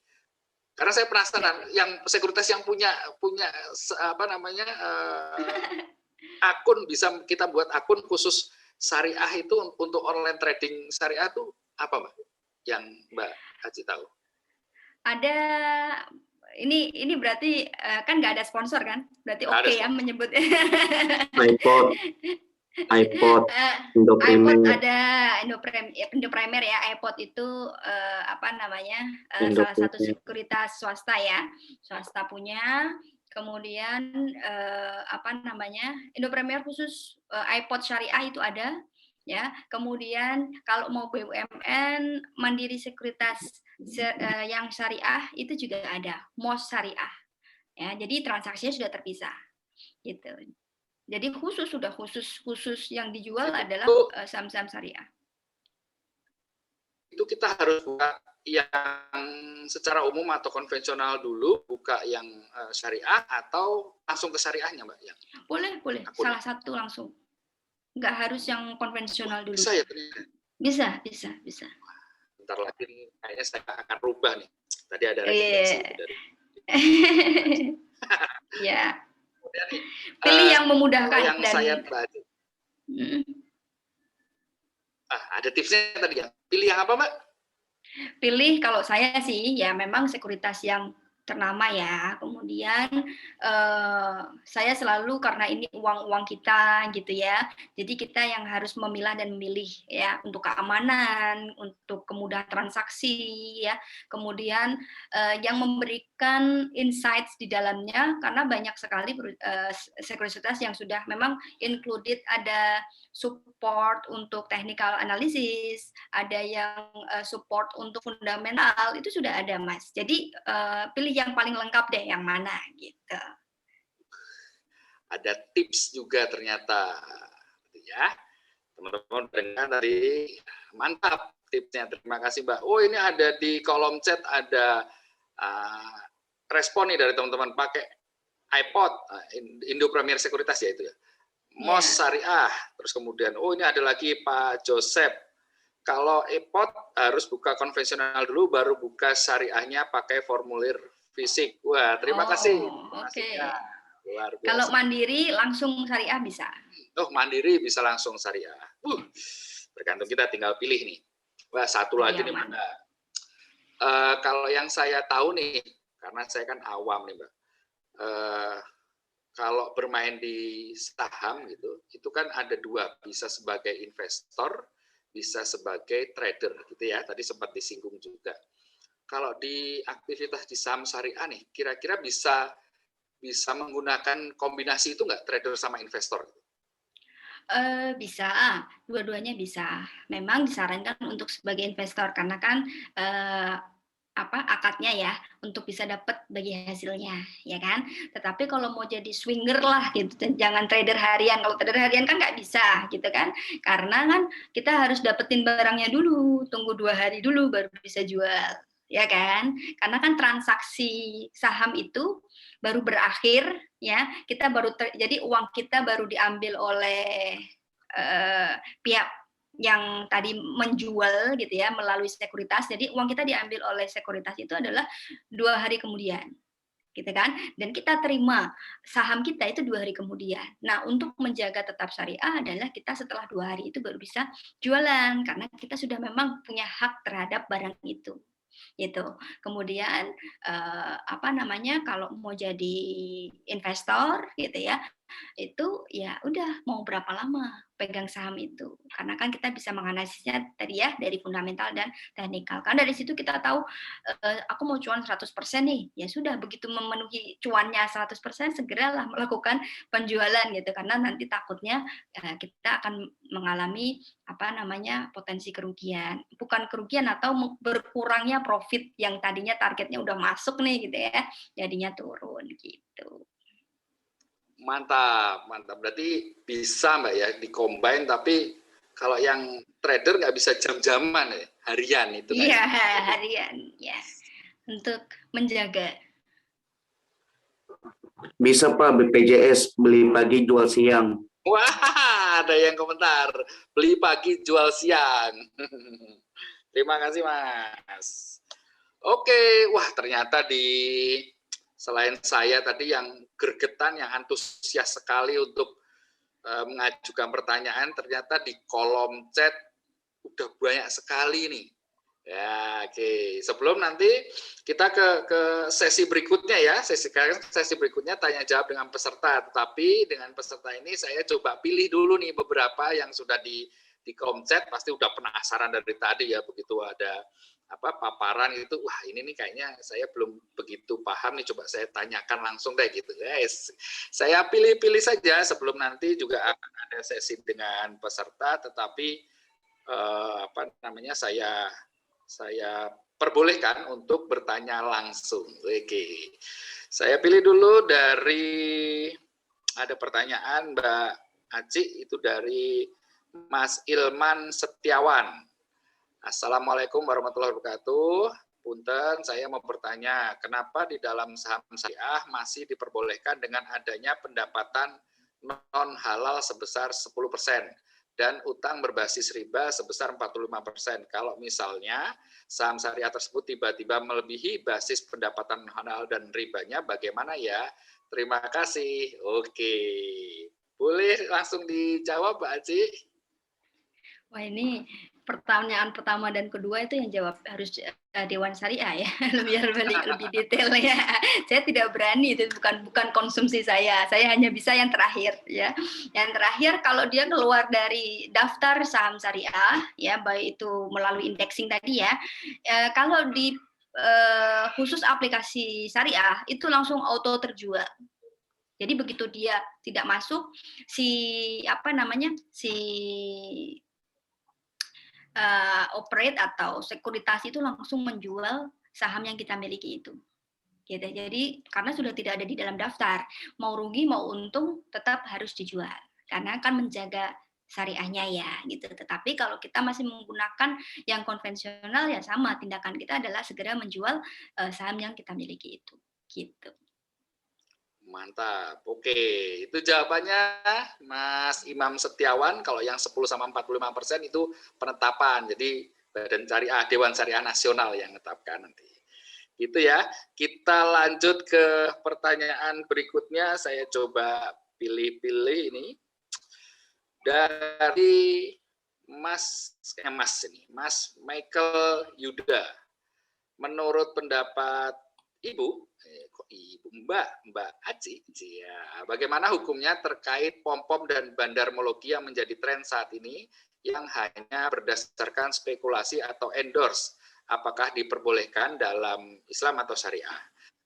Karena saya penasaran yang sekuritas yang punya akun, bisa kita buat akun khusus syariah itu untuk online trading syariah tuh apa Mbak? Yang Mbak Aci tahu? Ada, ini berarti kan nggak ada sponsor kan? Berarti oke ya menyebut. iPod ada Indoprimer ya. iPod itu salah satu sekuritas swasta ya, swasta punya. Kemudian Indoprimer khusus iPod syariah itu ada ya. Kemudian kalau mau BUMN Mandiri Sekuritas yang syariah itu juga ada, MOS syariah ya. Jadi transaksinya sudah terpisah gitu. Jadi khusus yang dijual adalah saham-saham syariah. Itu kita harus buka yang secara umum atau konvensional dulu, buka yang syariah, atau langsung ke syariahnya Mbak? Boleh. Salah satu langsung. Nggak harus yang konvensional dulu. Bisa ya? Bisa. Bentar lagi nih, kayaknya saya akan rubah nih. Tadi ada rekomendasi dari. Ya. Pilih yang memudahkan. Yang saya baca. Ada tipsnya tadi ya. Pilih yang apa Mbak? Pilih, kalau saya sih ya memang sekuritas yang ternama ya. Kemudian saya selalu karena ini uang kita gitu ya. Jadi kita yang harus memilah dan memilih ya untuk keamanan, untuk kemudahan transaksi ya. Kemudian yang memberikan insights di dalamnya karena banyak sekali sekuritas yang sudah memang included ada support untuk technical analysis, ada yang support untuk fundamental, itu sudah ada Mas. Jadi pilih yang paling lengkap deh yang mana gitu. Ada tips juga ternyata ya. Teman-teman dengar tadi, mantap tipsnya. Terima kasih Mbak. Oh ini ada di kolom chat ada respon nih dari teman-teman pakai iPod, Indo Premier Sekuritas ya itu ya. MOS Syariah, terus kemudian, oh ini ada lagi Pak Joseph, kalau iPod harus buka konvensional dulu, baru buka syariahnya pakai formulir fisik. Wah, terima kasih. Oke. Luar biasa. Kalau mandiri langsung syariah bisa. Oh, mandiri bisa langsung syariah. Tergantung kita tinggal pilih nih. Wah, satu lagi nih Mbak. Kalau yang saya tahu nih, karena saya kan awam nih Mbak. Kalau bermain di saham gitu, itu kan ada dua, bisa sebagai investor, bisa sebagai trader gitu ya. Tadi sempat disinggung juga. Kalau di aktivitas di saham syariah nih, kira-kira bisa menggunakan kombinasi itu nggak, trader sama investor? Bisa, dua-duanya bisa. Memang disarankan untuk sebagai investor karena kan akadnya ya untuk bisa dapat bagi hasilnya, ya kan. Tetapi kalau mau jadi swinger lah gitu, jangan trader harian. Kalau trader harian kan nggak bisa gitu kan, karena kan kita harus dapetin barangnya dulu, tunggu 2 hari dulu baru bisa jual, ya kan. Karena kan transaksi saham itu baru berakhir, ya kita baru jadi uang kita baru diambil oleh pihak yang tadi menjual gitu ya melalui sekuritas. Jadi uang kita diambil oleh sekuritas itu adalah 2 hari kemudian, gitu kan? Dan kita terima saham kita itu 2 hari kemudian. Nah, untuk menjaga tetap syariah adalah kita setelah 2 hari itu baru bisa jualan karena kita sudah memang punya hak terhadap barang itu. Gitu. Kemudian kalau mau jadi investor gitu ya, itu ya udah mau berapa lama pegang saham itu. Karena kan kita bisa menganalisisnya tadi ya dari fundamental dan teknikal. Kan dari situ kita tahu aku mau cuan 100% nih. Ya sudah begitu memenuhi cuannya 100% segeralah melakukan penjualan gitu karena nanti takutnya kita akan mengalami potensi kerugian. Bukan kerugian atau berkurangnya profit yang tadinya targetnya udah masuk nih gitu ya. Jadinya turun gitu. Mantap, mantap. Berarti bisa Mbak ya, di-combine, tapi kalau yang trader nggak bisa jam-jaman ya, harian itu kan? Iya, harian. Ya, untuk menjaga. Bisa Pak, BPJS, beli pagi, jual siang. Wah, ada yang komentar. Beli pagi, jual siang. Terima kasih Mas. Oke, wah ternyata selain saya tadi yang gergetan, yang antusias sekali untuk mengajukan pertanyaan, ternyata di kolom chat udah banyak sekali nih. Ya, oke. Sebelum nanti kita ke sesi berikutnya ya, sesi berikutnya tanya jawab dengan peserta. Tetapi dengan peserta ini saya coba pilih dulu nih beberapa yang sudah di kolom chat, pasti udah penasaran dari tadi ya, begitu ada paparan itu, wah ini nih kayaknya saya belum begitu paham nih, coba saya tanyakan langsung deh gitu guys. Saya pilih-pilih saja sebelum nanti juga akan ada sesi dengan peserta, tetapi saya perbolehkan untuk bertanya langsung. Oke. Saya pilih dulu dari, ada pertanyaan Mbak Aci, itu dari Mas Ilman Setiawan. Assalamualaikum warahmatullahi wabarakatuh. Punten, saya mau bertanya, kenapa di dalam saham syariah masih diperbolehkan dengan adanya pendapatan non halal sebesar 10% dan utang berbasis riba sebesar 45%. Kalau misalnya saham syariah tersebut tiba-tiba melebihi basis pendapatan halal dan ribanya, bagaimana ya? Terima kasih. Oke, boleh langsung dijawab Mbak Aci? Wah ini pertanyaan pertama dan kedua itu yang jawab harus Dewan Syariah ya, biar lebih detail ya. Saya tidak berani, itu bukan konsumsi saya hanya bisa yang terakhir ya. Yang terakhir, kalau dia keluar dari daftar saham syariah ya, baik itu melalui indexing tadi ya, kalau di khusus aplikasi syariah itu langsung auto terjual. Jadi begitu dia tidak masuk, si operate atau sekuritas itu langsung menjual saham yang kita miliki itu. Gitu. Jadi karena sudah tidak ada di dalam daftar, mau rugi mau untung tetap harus dijual karena akan menjaga syariahnya ya gitu. Tetapi kalau kita masih menggunakan yang konvensional ya sama, tindakan kita adalah segera menjual saham yang kita miliki itu. Gitu. Mantap. Oke, itu jawabannya Mas Imam Setiawan. Kalau yang 10 sama 45% itu penetapan. Jadi Badan Syariah, Dewan Syariah Nasional yang menetapkan nanti. Gitu ya. Kita lanjut ke pertanyaan berikutnya. Saya coba pilih-pilih ini. Dari Mas Michael Yuda. Menurut pendapat Ibu, Mbak Aci, ya, bagaimana hukumnya terkait pom-pom dan bandarmologi yang menjadi tren saat ini yang hanya berdasarkan spekulasi atau endorse? Apakah diperbolehkan dalam Islam atau syariah?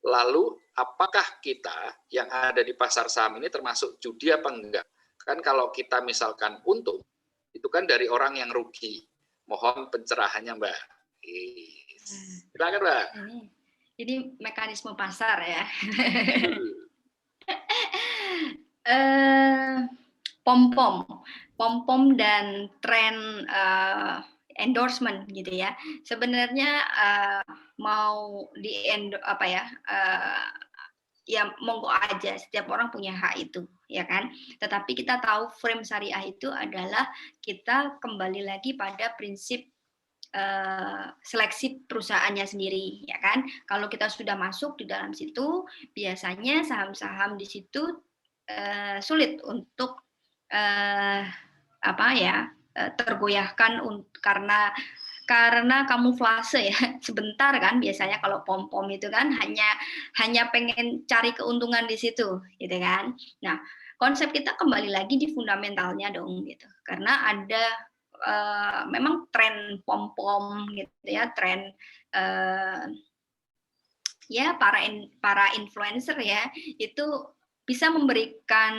Lalu, apakah kita yang ada di pasar saham ini termasuk judi apa enggak? Kan kalau kita misalkan untung, itu kan dari orang yang rugi. Mohon pencerahannya, Mbak. Silakan, Mbak. Ini mekanisme pasar ya. Pom-pom dan tren endorsement gitu ya. Sebenarnya mau ya monggo aja, setiap orang punya hak itu ya kan. Tetapi kita tahu frame syariah itu adalah kita kembali lagi pada prinsip seleksi perusahaannya sendiri ya kan. Kalau kita sudah masuk di dalam situ, biasanya saham-saham di situ sulit untuk tergoyahkan karena kamuflase ya, sebentar kan biasanya kalau pom-pom itu kan hanya pengen cari keuntungan di situ gitu kan. Nah, konsep kita kembali lagi di fundamentalnya dong gitu. Karena ada memang tren pom-pom gitu ya, tren ya para influencer ya, itu bisa memberikan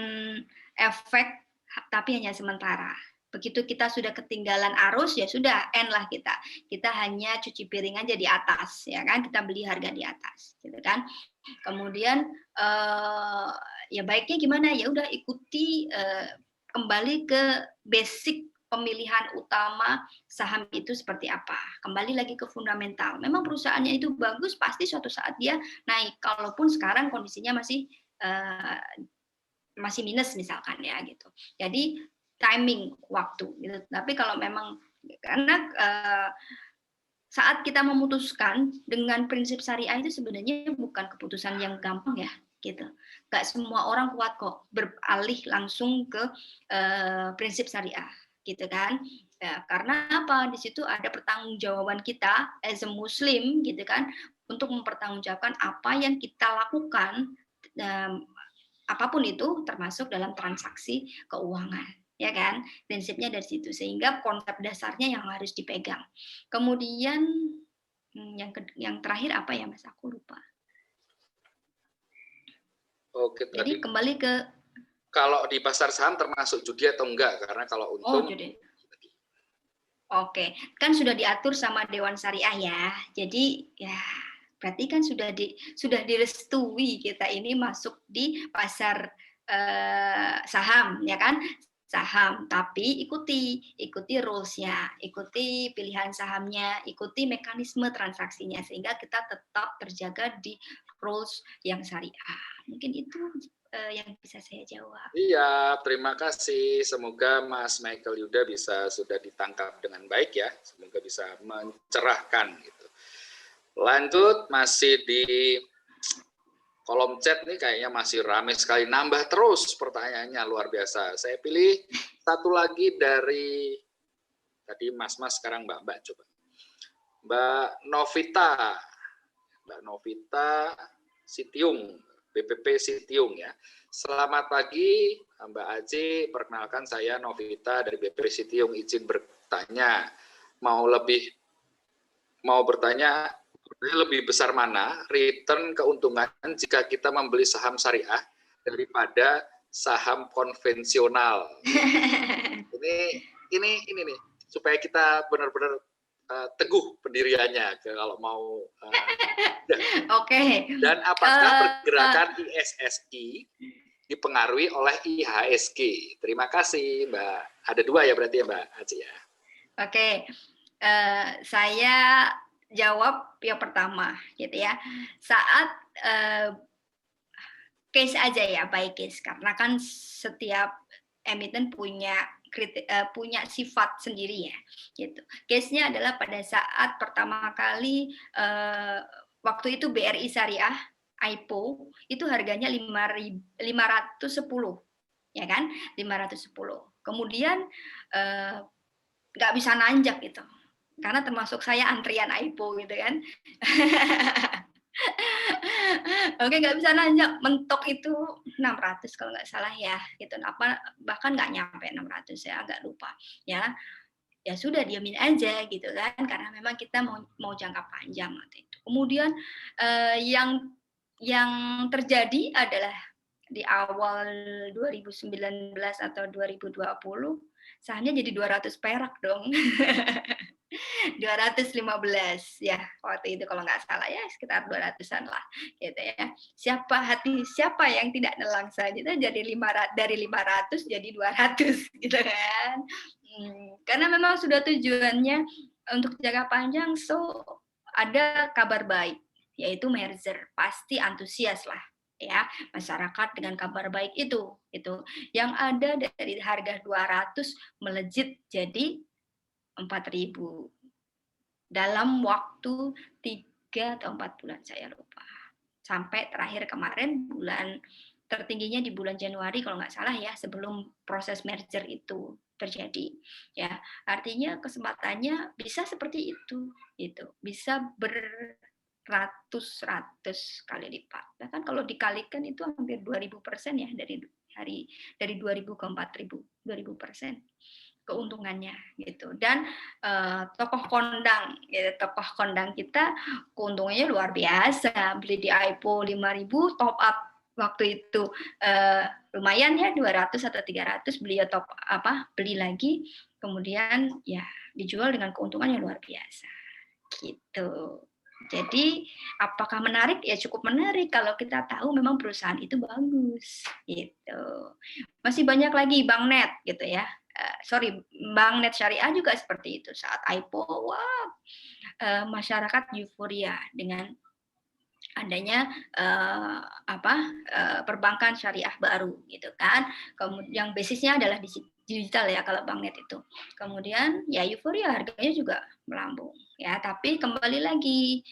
efek tapi hanya sementara. Begitu kita sudah ketinggalan arus ya sudah end lah kita hanya cuci piring aja di atas ya kan, kita beli harga di atas gitu kan. Kemudian ya baiknya gimana, ya udah ikuti kembali ke basic pemilihan utama saham itu seperti apa. Kembali lagi ke fundamental. Memang perusahaannya itu bagus, pasti suatu saat dia naik. Kalaupun sekarang kondisinya masih minus misalkan ya gitu. Jadi timing waktu gitu. Tapi kalau memang karena saat kita memutuskan dengan prinsip syariah itu sebenarnya bukan keputusan yang gampang ya gitu. Gak semua orang kuat kok beralih langsung ke prinsip syariah gitu kan. Ya, karena apa? Di situ ada pertanggungjawaban kita as a Muslim gitu kan, untuk mempertanggungjawabkan apa yang kita lakukan, apapun itu termasuk dalam transaksi keuangan. Ya kan, prinsipnya dari situ, sehingga konsep dasarnya yang harus dipegang. Kemudian yang terakhir apa ya Mas, aku lupa. Oke, jadi kembali ke kalau di pasar saham termasuk judi atau enggak, karena kalau untung judi. Oke, kan sudah diatur sama Dewan Syariah ya, jadi ya berarti kan sudah direstui kita ini masuk di pasar saham ya kan, saham, tapi ikuti rules-nya, ikuti pilihan sahamnya, ikuti mekanisme transaksinya, sehingga kita tetap terjaga di rules yang syariah. Mungkin itu yang bisa saya jawab. Iya, terima kasih. Semoga Mas Michael Yuda sudah ditangkap dengan baik ya. Semoga bisa mencerahkan gitu. Lanjut, masih di kolom chat nih kayaknya masih ramai sekali, nambah terus pertanyaannya, luar biasa. Saya pilih satu lagi dari Tadi Mas-mas, sekarang Mbak-mbak coba. Mbak Novita Sitiung, BPP Sitiung ya. Selamat pagi Mbak Aji, perkenalkan saya Novita dari BPP Sitiung, izin bertanya. Mau bertanya lebih besar mana return keuntungan jika kita membeli saham syariah daripada saham konvensional? Ini nih supaya kita benar-benar teguh pendiriannya kalau mau. Oke. Dan apakah pergerakan ISSI dipengaruhi oleh IHSG? Terima kasih Mbak. Ada 2 ya berarti ya Mbak Aji ya. Oke. Saya jawab yang pertama gitu ya. Saat case aja ya, by case, karena kan setiap emiten punya sifat sendiri ya, gitu. Case-nya adalah pada saat pertama kali waktu itu BRI Syariah IPO itu harganya 510, ya kan, 510. Kemudian nggak bisa nanjak gitu, karena termasuk saya antrian IPO gitu kan. Oke, nggak bisa nanjak, mentok itu 600 kalau nggak salah ya, gitu. Bahkan nggak nyampe 600, saya agak lupa ya. Ya sudah, diamin aja gitu kan, karena memang kita mau jangka panjang waktu itu. Kemudian yang terjadi adalah di awal 2019 atau 2020 sahamnya jadi 200 perak dong. 215 ya waktu itu kalau nggak salah ya, sekitar 200-an lah gitu ya. Siapa yang tidak nelangsa gitu, dari 500 jadi 200 gitu kan. Karena memang sudah tujuannya untuk jangka panjang, so ada kabar baik yaitu merger, pasti antusias lah ya masyarakat dengan kabar baik itu yang ada dari harga 200 melejit jadi 4.000 dalam waktu 3 atau 4 bulan, saya lupa. Sampai terakhir kemarin bulan tertingginya di bulan Januari kalau nggak salah ya, sebelum proses merger itu terjadi. Ya, artinya kesempatannya bisa seperti itu, gitu. Bisa beratus-ratus kali lipat. Bahkan kalau dikalikan itu hampir 2000% ya, dari 2000 ke 4000, 2000% keuntungannya gitu. Dan tokoh kondang kita keuntungannya luar biasa, beli di IPO 5.000, top up waktu itu lumayan ya, 200 atau 300, beliau beli lagi, kemudian ya dijual dengan keuntungan yang luar biasa gitu. Jadi apakah menarik? Ya cukup menarik kalau kita tahu memang perusahaan itu bagus gitu. Masih banyak lagi Banknet gitu ya. Banknet Syariah juga seperti itu. Saat IPO, masyarakat euforia dengan adanya perbankan syariah baru gitu kan. Kemudian yang basisnya adalah digital ya kalau Banknet itu. Kemudian ya euforia, harganya juga melambung ya, tapi kembali lagi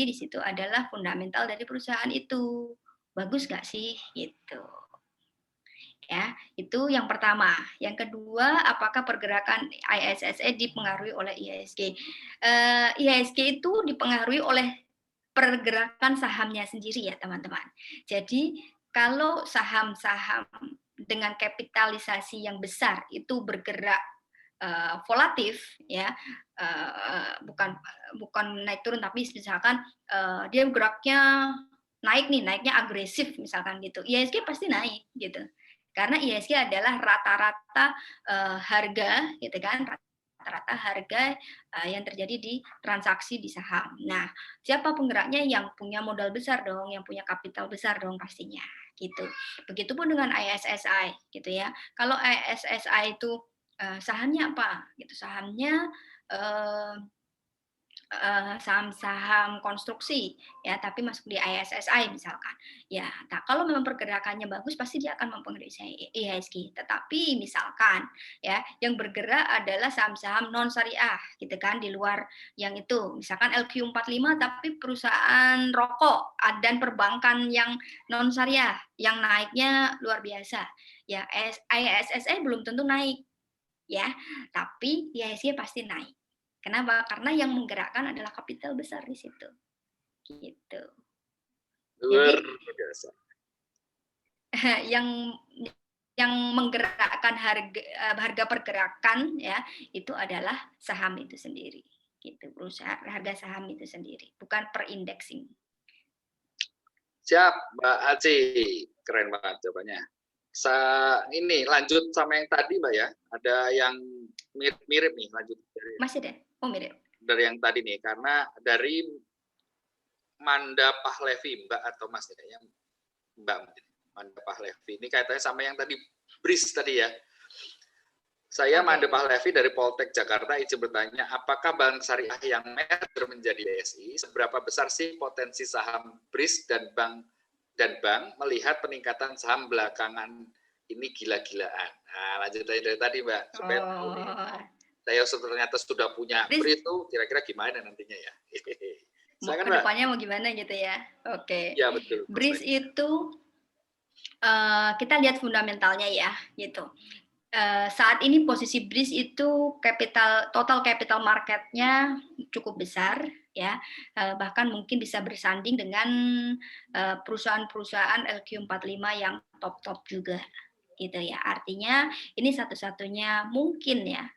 di situ adalah fundamental dari perusahaan itu. Bagus nggak sih gitu. Ya, itu yang pertama. Yang kedua, apakah pergerakan ISSE dipengaruhi oleh IHSG? IHSG itu dipengaruhi oleh pergerakan sahamnya sendiri ya, teman-teman. Jadi, kalau saham-saham dengan kapitalisasi yang besar itu bergerak volatif ya, bukan naik turun, tapi misalkan dia geraknya naiknya agresif misalkan gitu, IHSG pasti naik gitu. Karena IHSG adalah rata-rata harga gitu kan, rata-rata harga yang terjadi di transaksi di saham. Nah, siapa penggeraknya? Yang punya modal besar dong, yang punya kapital besar dong pastinya gitu. Begitupun dengan ISSI gitu ya. Kalau ISSI itu sahamnya apa? Gitu, sahamnya saham-saham konstruksi ya, tapi masuk di ISSI misalkan ya. Nah, kalau memang pergerakannya bagus pasti dia akan mempengaruhi IHSG. Tetapi misalkan ya yang bergerak adalah saham-saham non syariah gitu kan, di luar yang itu, misalkan LQ45 tapi perusahaan rokok dan perbankan yang non syariah yang naiknya luar biasa ya, ISSI belum tentu naik ya, tapi IHSG pasti naik. Kenapa? Karena yang menggerakkan adalah kapital besar di situ. Gitu. Luar Jadi biasa. yang menggerakkan harga pergerakan ya itu adalah saham itu sendiri. Gitu, perusahaan harga saham itu sendiri, bukan per indexing. Siap, Mbak Aci. Keren banget jawabannya. Ini lanjut sama yang tadi, Mbak ya. Ada yang mirip nih, lanjut dari, Masih deh. Oh, mirip. Dari yang tadi nih, karena dari Manda Pahlevi, Mbak atau Mas kayaknya Mbak Manda Pahlevi. Ini kaitannya sama yang tadi BRIS tadi ya. Saya Manda Pahlevi dari Poltek Jakarta izin bertanya, apakah bank syariah yang merger menjadi BSI, seberapa besar sih potensi saham BRIS dan bank melihat peningkatan saham belakangan ini gila-gilaan. Nah, lanjut dari tadi, Mbak. Supaya tahu nih, saya ternyata sudah punya BRIS itu kira-kira gimana nantinya ya. Mau ke depannya mau gimana gitu ya. Oke. Ya, betul. BRIS itu kita lihat fundamentalnya ya, gitu. Saat ini posisi BRIS itu total capital market-nya cukup besar ya, bahkan mungkin bisa bersanding dengan perusahaan-perusahaan LQ45 yang top juga gitu ya. Artinya ini satu-satunya mungkin ya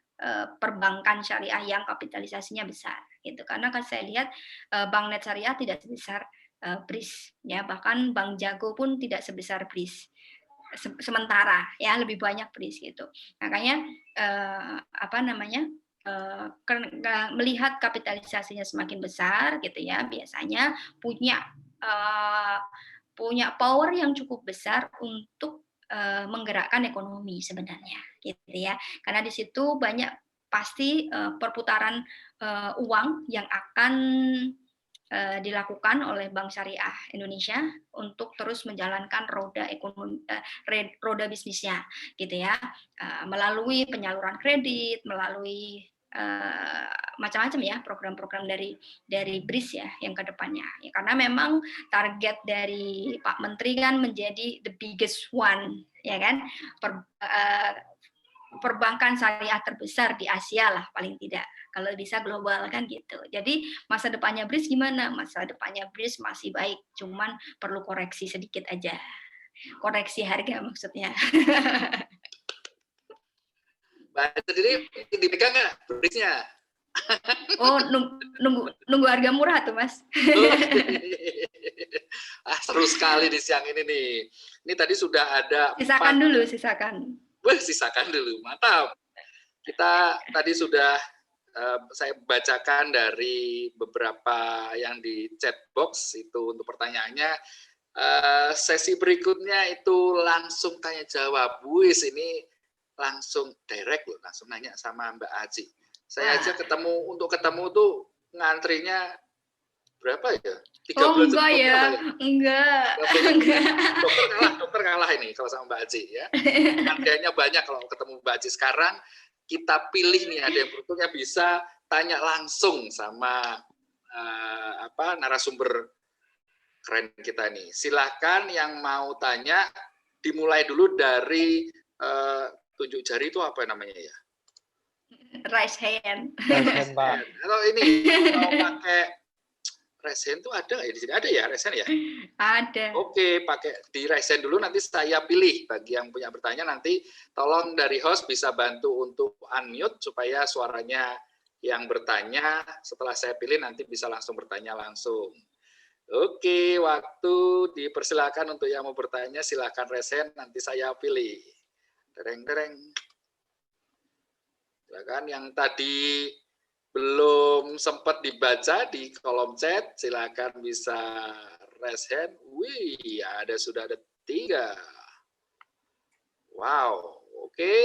perbankan syariah yang kapitalisasinya besar gitu, karena kan saya lihat bank net syariah tidak sebesar BRIS ya, bahkan Bank Jago pun tidak sebesar BRIS sementara ya, lebih banyak BRIS gitu. Makanya melihat kapitalisasinya semakin besar gitu ya, biasanya punya power yang cukup besar untuk menggerakkan ekonomi sebenarnya gitu ya, karena di situ banyak pasti perputaran uang yang akan dilakukan oleh Bank Syariah Indonesia untuk terus menjalankan roda ekonomi, roda bisnisnya, gitu ya, melalui penyaluran kredit, melalui macam-macam ya program-program dari BRIS ya yang kedepannya. Ya, karena memang target dari Pak Menteri kan menjadi the biggest one, ya kan, perbankan syariah terbesar di Asia lah paling tidak, kalau bisa global kan gitu. Jadi masa depannya BRIS gimana? Masa depannya BRIS masih baik, cuman perlu koreksi sedikit aja. Koreksi harga maksudnya. Mbak sendiri dipegang nggak BRIS-nya? Oh, nunggu harga murah tuh, Mas. Seru sekali di siang ini nih. Ini tadi sudah ada sisakan dulu, sisakan. Sisakan dulu, mantap. Kita tadi sudah saya bacakan dari beberapa yang di chat box itu untuk pertanyaannya. Sesi berikutnya itu langsung tanya jawab. Wis, ini langsung direct loh, langsung nanya sama Mbak Aci. Saya aja ketemu tuh ngantrinya berapa ya? 3 bulan enggak ya, enggak. Dokter kalah ini kalau sama Mbak Aci ya. Antriannya banyak kalau ketemu Mbak Aci. Sekarang kita pilih nih, ada yang beruntungnya bisa tanya langsung sama narasumber keren kita nih. Silakan yang mau tanya, dimulai dulu dari tunjuk jari itu apa namanya ya? Raise hand. Atau ini mau pakai raise hand tuh ada ya di sini? Ada ya raise hand ya? Ada. Oke, pakai di raise hand dulu, nanti saya pilih. Bagi yang punya bertanya nanti tolong dari host bisa bantu untuk unmute supaya suaranya yang bertanya setelah saya pilih nanti bisa langsung bertanya langsung. Oke, waktu dipersilakan untuk yang mau bertanya, silakan raise hand, nanti saya pilih. Dereng. Silakan yang tadi belum sempat dibaca di kolom chat, silakan bisa raise hand. Wih, sudah ada 3. Wow, oke.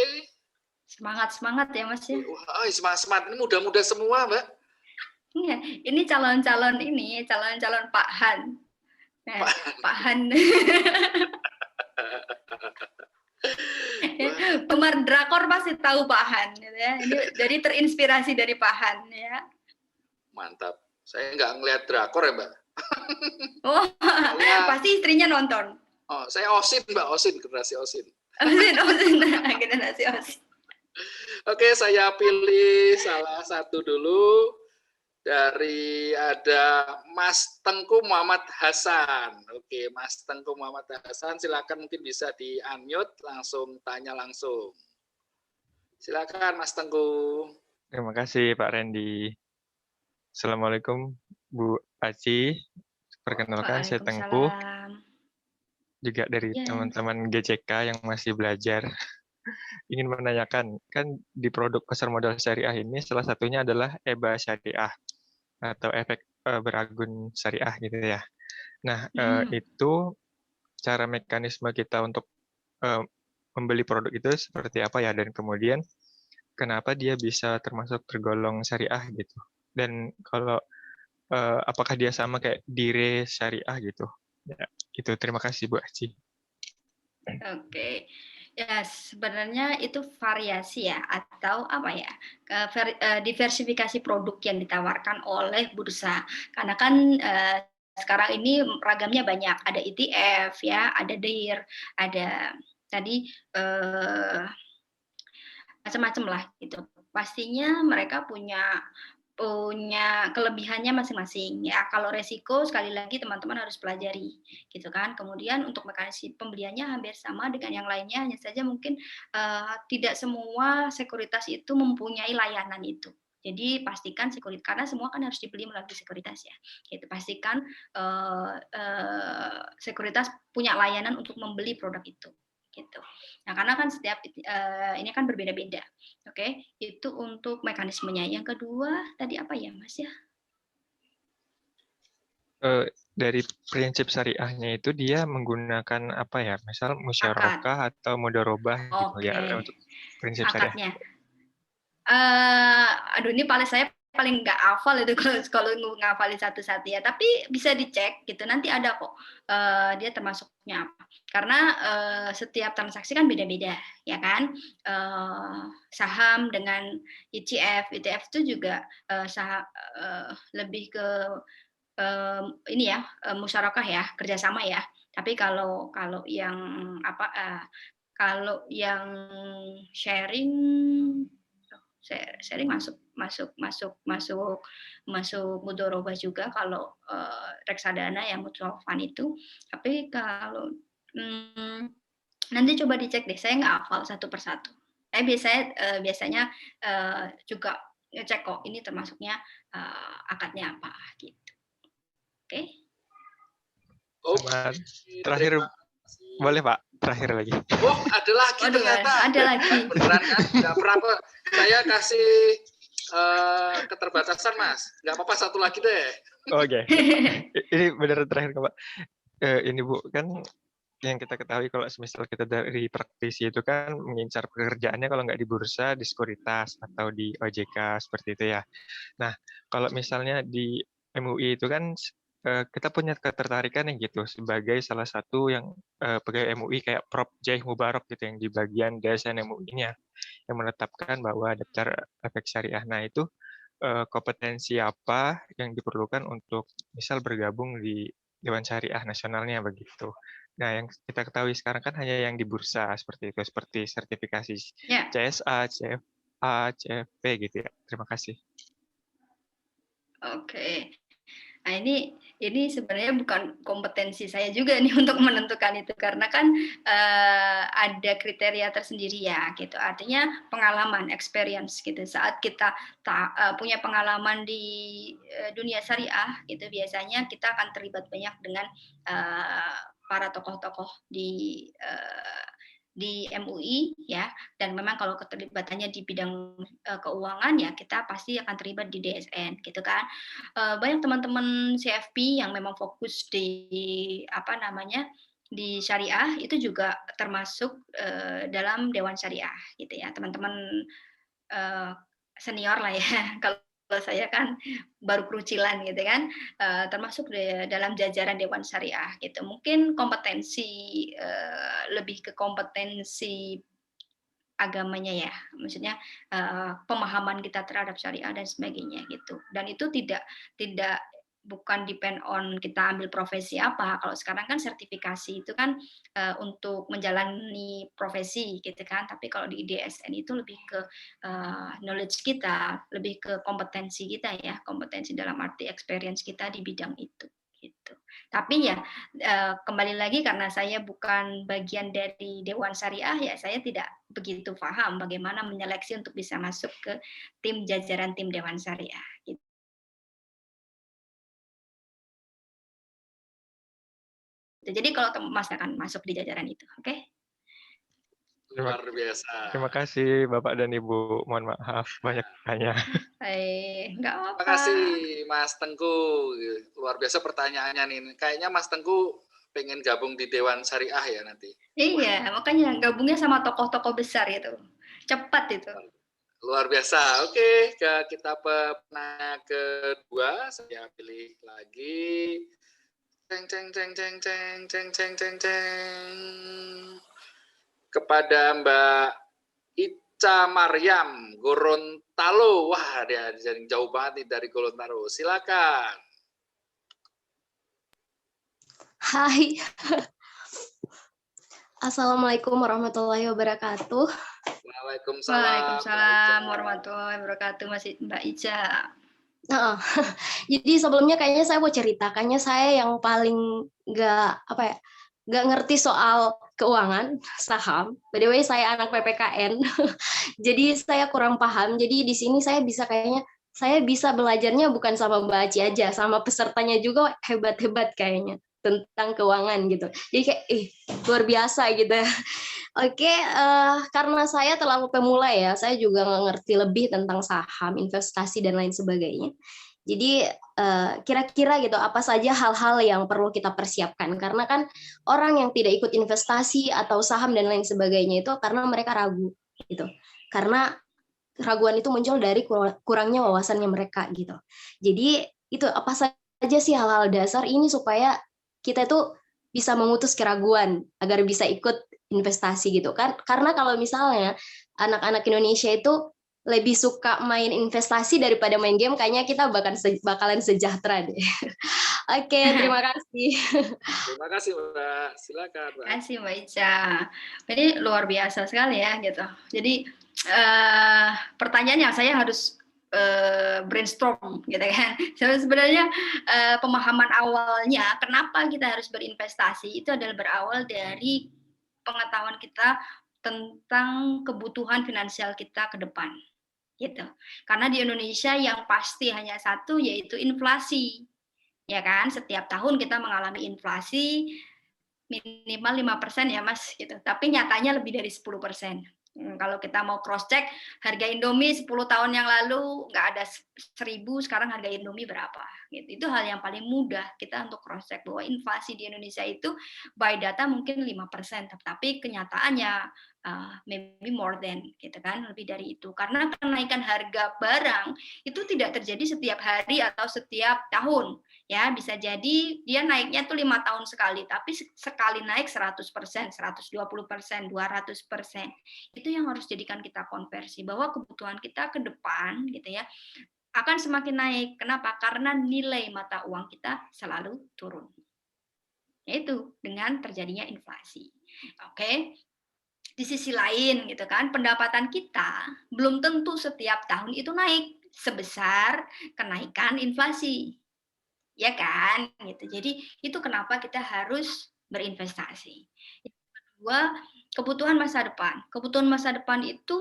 Semangat ya Mas ya. Wah, semangat. Ini muda-muda semua, Mbak. Iya, ini calon-calon Pak Han. Nah, Pak Han. Penggemar drakor pasti tahu Pak Han ya. Ini jadi terinspirasi dari Pak Han ya. Mantap. Saya nggak ngelihat drakor ya, Mbak. Oh, pasti istrinya nonton. Oh, saya OSIN, Mbak, generasi OSIN. OSIN, generasi OSIN. Oke, saya pilih salah satu dulu. Dari ada Mas Tengku Muhammad Hasan. Oke, Mas Tengku Muhammad Hasan, silakan mungkin bisa di-unmute, langsung tanya langsung. Silakan Mas Tengku. Terima kasih Pak Randy. Assalamualaikum Bu Aci. Perkenalkan saya Tengku, Waalaikumsalam. juga dari Ya. teman-teman GCK yang masih belajar. Ingin menanyakan, kan di produk pasar modal syariah ini salah satunya adalah EBA syariah atau efek beragun syariah gitu ya. Nah, itu cara mekanisme kita untuk membeli produk itu seperti apa ya, dan kemudian kenapa dia bisa termasuk tergolong syariah gitu. Dan kalau apakah dia sama kayak dire syariah gitu. Ya, itu terima kasih Bu Aci. Oke. Ya, sebenarnya itu variasi ya, atau apa ya, diversifikasi produk yang ditawarkan oleh bursa. Karena kan sekarang ini ragamnya banyak, ada ETF ya, ada DIR, ada tadi macam-macam lah gitu. Pastinya mereka punya kelebihannya masing-masing ya. Kalau resiko sekali lagi teman-teman harus pelajari gitu kan. Kemudian untuk mekanisme pembeliannya hampir sama dengan yang lainnya, hanya saja mungkin tidak semua sekuritas itu mempunyai layanan itu. Jadi pastikan sekuritas, karena semua kan harus dibeli melalui sekuritas ya. Gitu, pastikan sekuritas punya layanan untuk membeli produk itu. Gitu. Nah, karena kan setiap ini kan berbeda-beda. Oke, itu untuk mekanismenya. Yang kedua tadi apa ya, Mas ya? Dari prinsip syariahnya itu dia menggunakan apa ya? Misal Akad. musyarakah atau mudharabah gitu ya Oke. untuk prinsip syariah. Akadnya. Aduh ini saya paling nggak hafal itu kalau ngafalin satu-satu ya, tapi bisa dicek gitu, nanti ada kok dia termasuknya apa. Karena setiap transaksi kan beda-beda, ya kan. Saham dengan ETF itu juga lebih ke ini ya, musyarakah ya, kerjasama ya. Tapi kalau yang apa, kalau yang sharing masuk mudharabah juga kalau reksadana yang mutual fund itu. Tapi kalau nanti coba dicek deh, saya nggak hafal satu persatu. Biasanya juga ngecek kok ini termasuknya akadnya apa gitu. Oke. Sama terakhir boleh Pak, terakhir lagi. Oh, ada lagi ternyata. Ada lagi. Beneran kan? Nggak pernah saya kasih keterbatasan Mas. Nggak apa-apa, satu lagi deh. Oke. Ini beneran terakhir Pak. Ini Bu, kan yang kita ketahui kalau semisal kita dari praktisi itu kan mengincar pekerjaannya kalau nggak di bursa, di sekuritas atau di OJK seperti itu ya. Nah, kalau misalnya di MUI itu kan kita punya ketertarikan yang gitu sebagai salah satu yang pegawai MUI kayak Prof. Jaih Mubarak gitu yang di bagian desain MUI-nya yang menetapkan bahwa daftar efek syariah. Nah, itu kompetensi apa yang diperlukan untuk misal bergabung di Dewan Syariah Nasionalnya begitu. Nah, yang kita ketahui sekarang kan hanya yang di bursa seperti itu, seperti sertifikasi CSA, CFA, CFP gitu ya. Terima kasih. Oke. Nah, ini sebenarnya bukan kompetensi saya juga nih untuk menentukan itu, karena kan ada kriteria tersendiri ya gitu. Artinya pengalaman, experience gitu. Saat kita punya pengalaman di dunia syariah gitu, biasanya kita akan terlibat banyak dengan para tokoh-tokoh di MUI ya, dan memang kalau keterlibatannya di bidang keuangan ya kita pasti akan terlibat di DSN gitu kan. Banyak teman-teman CFP yang memang fokus di di syariah itu juga termasuk dalam Dewan Syariah gitu ya, teman-teman senior lah ya. Kalau saya kan baru kerucilan gitu kan, termasuk dalam jajaran Dewan Syariah gitu. Mungkin kompetensi lebih ke kompetensi agamanya ya, maksudnya pemahaman kita terhadap syariah dan sebagainya gitu. Dan itu tidak bukan depend on kita ambil profesi apa. Kalau sekarang kan sertifikasi itu kan untuk menjalani profesi gitu kan. Tapi kalau di DSN itu lebih ke knowledge kita, lebih ke kompetensi kita ya, kompetensi dalam arti experience kita di bidang itu gitu. Tapi ya kembali lagi karena saya bukan bagian dari Dewan Syariah ya, saya tidak begitu paham bagaimana menyeleksi untuk bisa masuk ke tim jajaran tim Dewan Syariah gitu. Jadi kalau Mas akan masuk di jajaran itu, oke? Luar biasa. Terima kasih Bapak dan Ibu. Mohon maaf banyak tanya. Nggak Terima apa. kasih Mas Tengku. Luar biasa pertanyaannya nih. Kayaknya Mas Tengku pengen gabung di Dewan Syariah ya nanti. Iya, makanya gabungnya sama tokoh-tokoh besar itu. Cepat itu. Luar biasa. Oke, kita penanya kedua. Saya pilih lagi. Ceng ceng ceng ceng ceng ceng ceng ceng ceng. Kepada Mbak Ica Maryam Gorontalo. Wah, dia jauh banget nih dari Gorontalo. Silakan. Hai. Assalamualaikum warahmatullahi wabarakatuh. Waalaikumsalam. Waalaikumsalam warahmatullahi wabarakatuh, Mbak Ica. Jadi sebelumnya kayaknya saya mau cerita, kayaknya saya yang paling nggak ngerti soal keuangan saham. By the way, saya anak PPKN, jadi saya kurang paham. Jadi di sini saya bisa belajarnya bukan sama Mbak Aci aja, sama pesertanya juga hebat-hebat kayaknya tentang keuangan gitu. Jadi kayak luar biasa gitu. Oke, karena saya terlalu pemula ya, saya juga nggak ngerti lebih tentang saham, investasi, dan lain sebagainya. Jadi kira-kira gitu, apa saja hal-hal yang perlu kita persiapkan? Karena kan orang yang tidak ikut investasi atau saham dan lain sebagainya itu karena mereka ragu gitu. Karena keraguan itu muncul dari kurangnya wawasannya mereka gitu. Jadi itu apa saja sih hal-hal dasar ini supaya kita itu bisa memutus keraguan agar bisa ikut investasi gitu kan. Karena kalau misalnya anak-anak Indonesia itu lebih suka main investasi daripada main game, kayaknya kita bakalan sejahtera deh. Oke, terima kasih. Terima kasih Mbak. Silakan Mbak. Terima kasih Mbak Ica. Jadi luar biasa sekali ya gitu. Jadi pertanyaan yang saya harus brainstorm gitu kan. Sebenarnya pemahaman awalnya kenapa kita harus berinvestasi itu adalah berawal dari pengetahuan kita tentang kebutuhan finansial kita ke depan gitu. Karena di Indonesia yang pasti hanya satu, yaitu inflasi. Ya kan, setiap tahun kita mengalami inflasi minimal 5% ya Mas gitu. Tapi nyatanya lebih dari 10%. Kalau kita mau cross check harga Indomie 10 tahun yang lalu nggak ada 1.000, sekarang harga Indomie berapa gitu. Itu hal yang paling mudah kita untuk cross check bahwa inflasi di Indonesia itu by data mungkin 5%, tapi kenyataannya maybe more than gitu kan, lebih dari itu. Karena kenaikan harga barang itu tidak terjadi setiap hari atau setiap tahun. Ya, bisa jadi dia naiknya tuh 5 tahun sekali, tapi sekali naik 100%, 120%, 200%. Itu yang harus jadikan kita konversi, bahwa kebutuhan kita ke depan gitu ya akan semakin naik. Kenapa? Karena nilai mata uang kita selalu turun. Yaitu dengan terjadinya inflasi. Oke. Di sisi lain gitu kan, pendapatan kita belum tentu setiap tahun itu naik sebesar kenaikan inflasi. Ya kan? Gitu. Jadi itu kenapa kita harus berinvestasi. Yang kedua, kebutuhan masa depan. Kebutuhan masa depan itu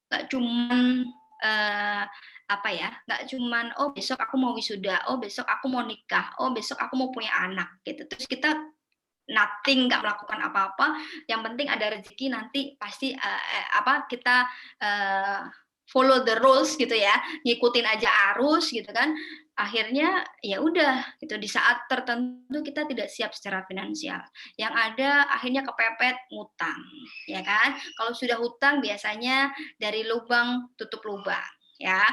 nggak cuman nggak cuman besok aku mau wisuda, besok aku mau nikah, besok aku mau punya anak gitu. Terus kita nothing, nggak melakukan apa-apa, yang penting ada rezeki, nanti pasti kita follow the rules gitu ya, ngikutin aja arus gitu kan, akhirnya ya udah gitu, di saat tertentu kita tidak siap secara finansial, yang ada akhirnya kepepet ngutang ya kan. Kalau sudah hutang biasanya dari lubang tutup lubang ya,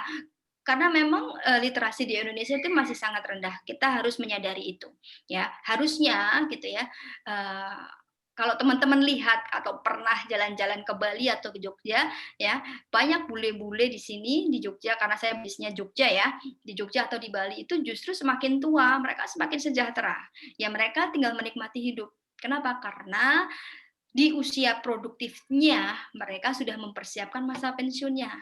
karena memang literasi di Indonesia itu masih sangat rendah. Kita harus menyadari itu, ya. Harusnya gitu ya. kalau teman-teman lihat atau pernah jalan-jalan ke Bali atau ke Jogja, ya banyak bule-bule di sini di Jogja, karena saya bisnisnya Jogja ya, di Jogja atau di Bali itu justru semakin tua mereka semakin sejahtera. Ya mereka tinggal menikmati hidup. Kenapa? Karena di usia produktifnya mereka sudah mempersiapkan masa pensiunnya.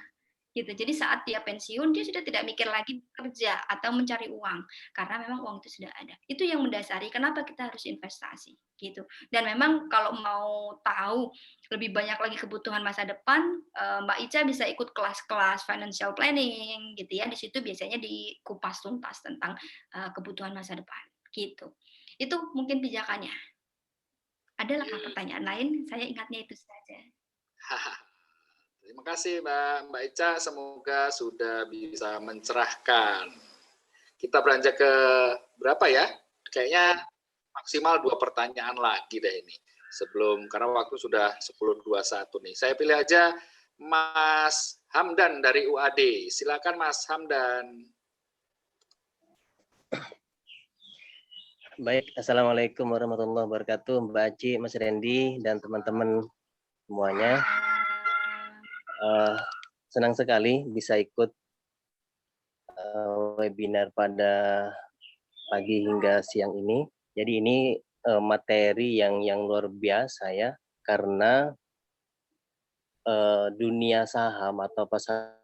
Gitu. Jadi saat dia pensiun dia sudah tidak mikir lagi bekerja atau mencari uang karena memang uang itu sudah ada. Itu yang mendasari kenapa kita harus investasi gitu. Dan memang kalau mau tahu lebih banyak lagi kebutuhan masa depan, Mbak Ica bisa ikut kelas-kelas financial planning gitu ya. Di situ biasanya dikupas tuntas tentang kebutuhan masa depan gitu. Itu mungkin pijakannya. Adakah pertanyaan lain? Saya ingatnya itu saja. Terima kasih Mbak Ica, semoga sudah bisa mencerahkan. Kita beranjak ke berapa ya? Kayaknya maksimal 2 pertanyaan lagi deh ini. Sebelum, karena waktu sudah 10.21 nih. Saya pilih aja Mas Hamdan dari UAD. Silakan Mas Hamdan. Baik, Assalamualaikum warahmatullahi wabarakatuh, Mbak Aci, Mas Randy, dan teman-teman semuanya. Senang sekali bisa ikut webinar pada pagi hingga siang ini. Jadi ini materi yang luar biasa ya, karena dunia saham atau pasar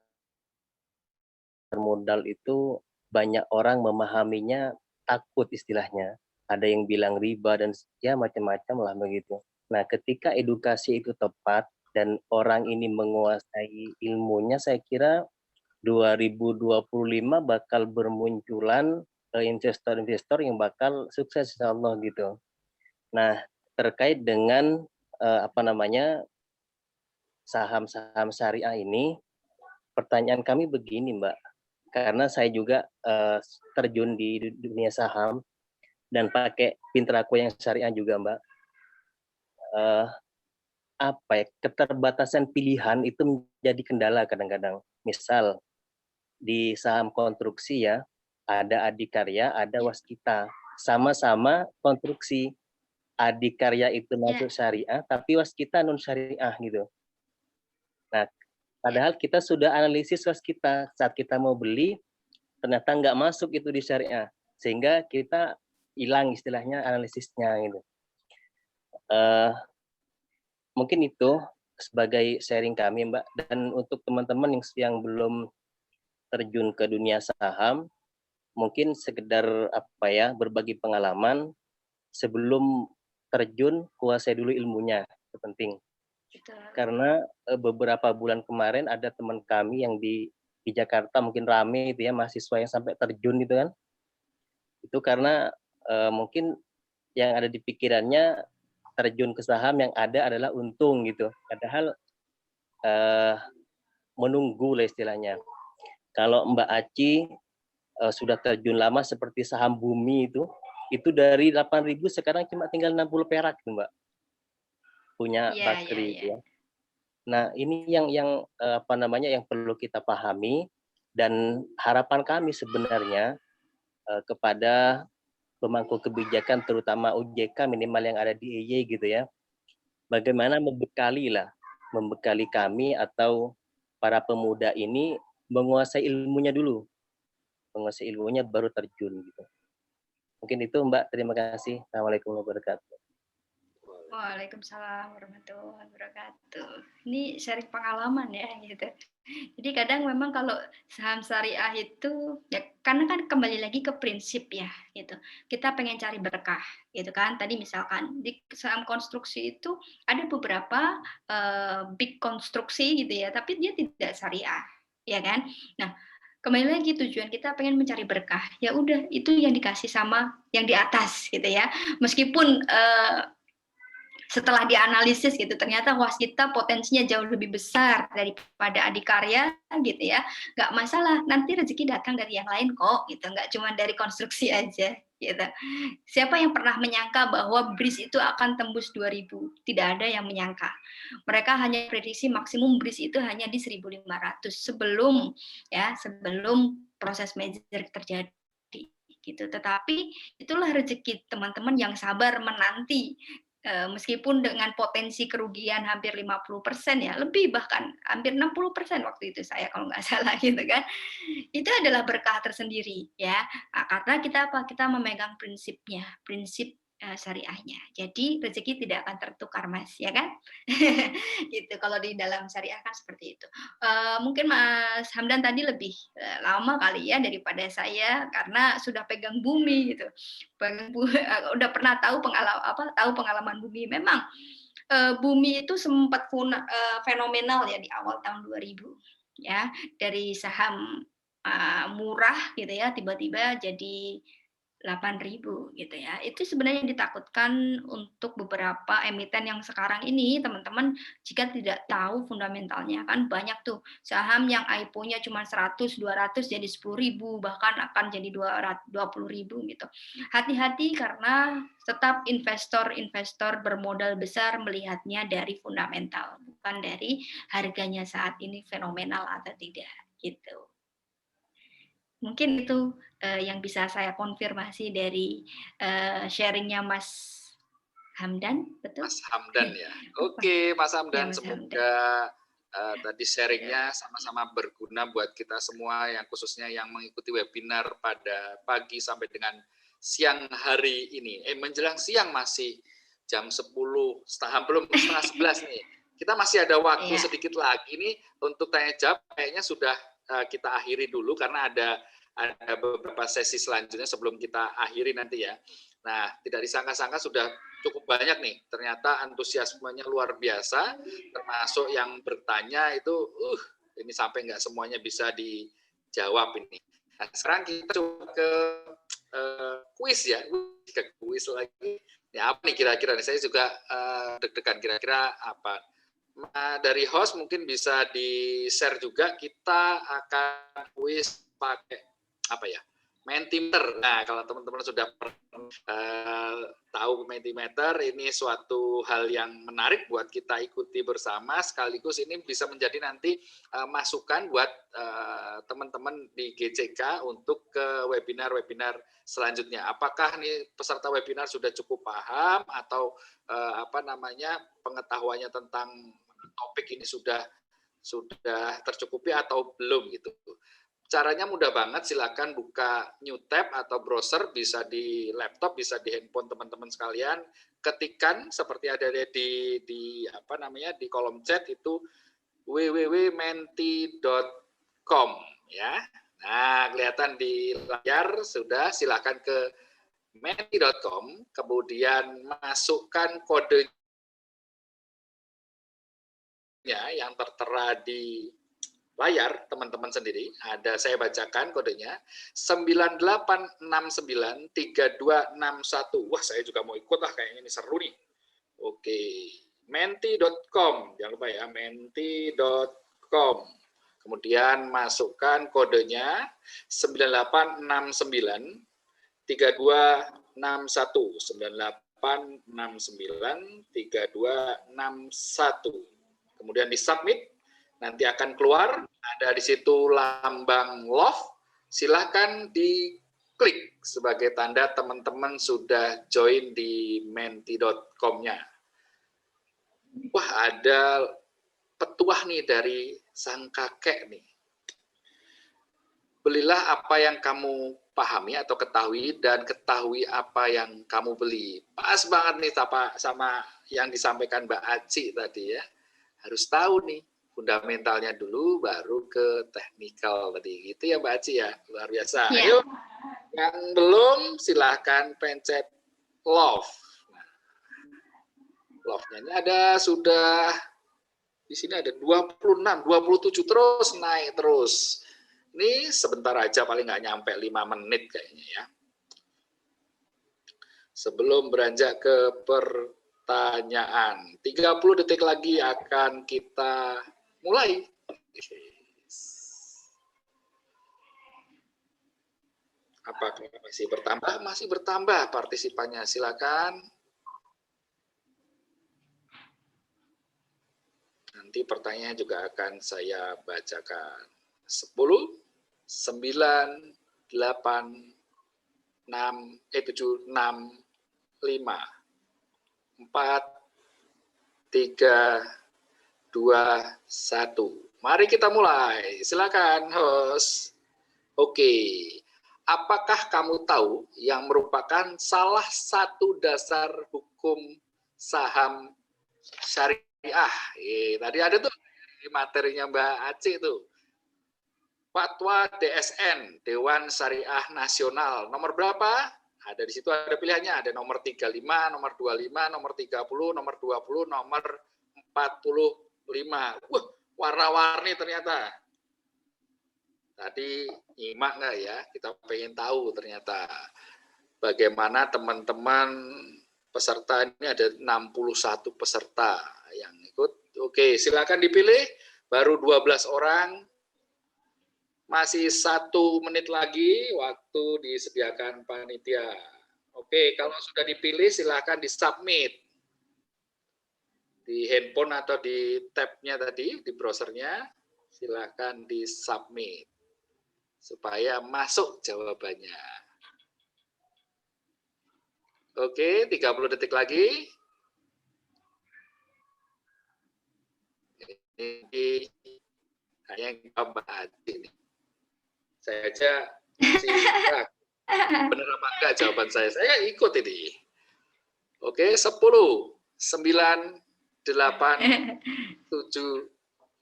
modal itu banyak orang memahaminya takut istilahnya. Ada yang bilang riba dan ya macam-macam lah begitu. Nah, ketika edukasi itu tepat dan orang ini menguasai ilmunya, saya kira 2025 bakal bermunculan investor-investor yang bakal sukses insya Allah gitu. Nah, terkait dengan saham-saham syariah ini, pertanyaan kami begini Mbak, karena saya juga terjun di dunia saham dan pakai Pintraku yang syariah juga Mbak. Keterbatasan pilihan itu menjadi kendala kadang-kadang. Misal di saham konstruksi ya, ada Adikarya, ada Waskita, sama-sama konstruksi. Adikarya itu masuk syariah, tapi Waskita non syariah gitu. Nah, padahal kita sudah analisis Waskita saat kita mau beli, ternyata nggak masuk itu di syariah, sehingga kita hilang istilahnya analisisnya gitu. Mungkin itu sebagai sharing kami Mbak, dan untuk teman-teman yang belum terjun ke dunia saham, mungkin sekedar berbagi pengalaman sebelum terjun, kuasai dulu ilmunya, itu penting. Karena beberapa bulan kemarin ada teman kami yang di Jakarta mungkin rame itu ya, mahasiswa yang sampai terjun gitu kan. Itu karena mungkin yang ada di pikirannya terjun ke saham yang ada adalah untung gitu. Padahal menunggu lah istilahnya. Kalau Mbak Aci sudah terjun lama seperti saham bumi itu dari 8.000 sekarang cuma tinggal 60 perak gitu Mbak. Punya Bakri ya. Nah, ini yang perlu kita pahami, dan harapan kami sebenarnya kepada pemangku kebijakan terutama OJK minimal yang ada di EY gitu ya. Bagaimana membekali kami atau para pemuda ini menguasai ilmunya dulu. Menguasai ilmunya baru terjun gitu. Mungkin itu Mbak, terima kasih. Assalamualaikum warahmatullahi wabarakatuh. Waalaikumsalam warahmatullahi wabarakatuh. Ini sharing pengalaman ya gitu. Jadi kadang memang kalau saham syariah itu ya karena kan kembali lagi ke prinsip ya gitu. Kita pengen cari berkah gitu kan. Tadi misalkan di saham konstruksi itu ada beberapa big konstruksi gitu ya, tapi dia tidak syariah, ya kan? Nah, kembali lagi tujuan kita pengen mencari berkah. Ya udah itu yang dikasih sama yang di atas gitu ya. Meskipun setelah dianalisis gitu ternyata Waskita potensinya jauh lebih besar daripada Adikarya gitu ya, nggak masalah, nanti rezeki datang dari yang lain kok gitu, nggak cuma dari konstruksi aja gitu. Siapa yang pernah menyangka bahwa BRIS itu akan tembus 2000? Tidak ada yang menyangka. Mereka hanya prediksi maksimum BRIS itu hanya di 1500 sebelum proses merger terjadi gitu. Tetapi itulah rezeki teman-teman yang sabar menanti meskipun dengan potensi kerugian hampir 50% ya, lebih bahkan hampir 60% waktu itu saya kalau nggak salah gitu kan. Itu adalah berkah tersendiri ya. Karena kita apa? Kita memegang prinsipnya, prinsip syariahnya. Jadi rezeki tidak akan tertukar, Mas, ya kan? Gitu. Kalau di dalam syariah kan seperti itu. Mungkin Mas Hamdan tadi lebih lama kali ya daripada saya karena sudah pegang bumi gitu. Udah pernah tahu pengalaman bumi. Memang bumi itu sempat fenomenal ya di awal tahun 2000 ya, dari saham murah gitu ya tiba-tiba jadi 8.000 gitu ya. Itu sebenarnya ditakutkan untuk beberapa emiten yang sekarang ini teman-teman jika tidak tahu fundamentalnya kan banyak tuh saham yang IPO-nya cuma 100, 200 jadi 10.000 bahkan akan jadi 20.000 gitu. Hati-hati karena tetap investor-investor bermodal besar melihatnya dari fundamental bukan dari harganya saat ini fenomenal atau tidak gitu. Mungkin itu yang bisa saya konfirmasi dari sharing-nya Mas Hamdan, betul? Mas Hamdan ya. Oke, Mas Ya, Hamdan, Mas Hamdan. semoga tadi sharingnya sama-sama berguna buat kita semua yang khususnya yang mengikuti webinar pada pagi sampai dengan siang hari ini. Menjelang siang masih jam 10, belum setengah 11 nih. Kita masih ada waktu sedikit lagi nih untuk tanya jawab. Kayaknya sudah kita akhiri dulu karena ada beberapa sesi selanjutnya sebelum kita akhiri nanti ya. Nah, tidak disangka-sangka sudah cukup banyak nih. Ternyata antusiasmenya luar biasa, termasuk yang bertanya itu, ini sampai nggak semuanya bisa dijawab ini. Nah, sekarang kita coba ke kuis ya, ke kuis lagi. Ya apa nih kira-kira? Saya juga deg-degan kira-kira apa. Dari host mungkin bisa di-share juga. Kita akan kuis pakai apa ya? Mentimeter. Nah, kalau teman-teman sudah tahu Mentimeter, ini suatu hal yang menarik buat kita ikuti bersama, sekaligus ini bisa menjadi nanti masukan buat teman-teman di GCK untuk ke webinar-webinar selanjutnya. Apakah nih peserta webinar sudah cukup paham atau pengetahuannya tentang topik ini sudah tercukupi atau belum gitu. Caranya mudah banget, silakan buka new tab atau browser, bisa di laptop, bisa di handphone teman-teman sekalian. Ketikkan seperti ada di kolom chat itu www.menti.com ya. Nah, kelihatan di layar sudah, silakan ke menti.com, kemudian masukkan kodenya yang tertera di layar teman-teman sendiri. Ada, saya bacakan kodenya 98693261. Wah, saya juga mau ikut lah, kayaknya ini seru nih. Oke, menti.com, jangan lupa ya, menti.com. Kemudian masukkan kodenya 98693261 Kemudian di submit. Nanti akan keluar, ada di situ lambang love, silahkan diklik sebagai tanda teman-teman sudah join di menti.com-nya. Wah, ada petuah nih dari sang kakek nih. Belilah apa yang kamu pahami atau ketahui, dan ketahui apa yang kamu beli. Pas banget nih sama yang disampaikan Mbak Aci tadi ya. Harus tahu nih fundamentalnya dulu, baru ke teknikal tadi, gitu ya Mbak Aci ya, luar biasa. Yeah. Ayo, yang belum silahkan pencet love. Nah, love-nya ini ada sudah di sini ada 26, 27 terus naik terus. Ini sebentar aja, paling nggak nyampe 5 menit kayaknya ya. Sebelum beranjak ke pertanyaan, 30 detik lagi akan kita mulai. Apakah masih bertambah? Masih bertambah partisipannya. Silakan. Nanti pertanyaannya juga akan saya bacakan. 10, 9, 8, 7, 6, 5, 4, 3, 2, 1. Mari kita mulai. Silakan host. Oke. Apakah kamu tahu yang merupakan salah satu dasar hukum saham syariah? Tadi ada tuh di materinya Mbak Aci tuh. Fatwa DSN, Dewan Syariah Nasional. Nomor berapa? Ada di situ, ada pilihannya. Ada nomor 35, nomor 25, nomor 30, nomor 20, nomor 45. Wah, warna-warni ternyata. Tadi nyimak nggak ya? Kita pengen tahu ternyata bagaimana teman-teman peserta ini, ada 61 peserta yang ikut. Oke, silakan dipilih. Baru 12 orang. Masih 1 menit lagi waktu disediakan panitia. Oke, kalau sudah dipilih silakan di-submit. Di handphone atau di tab-nya tadi, di browsernya, silakan di-submit. Supaya masuk jawabannya. Oke, 30 detik lagi. Ini hanya yang Mbak Adi nih. Saya aja masih benar apa enggak jawaban saya. Saya ikut ini. Oke, 10, 9, 8, 7,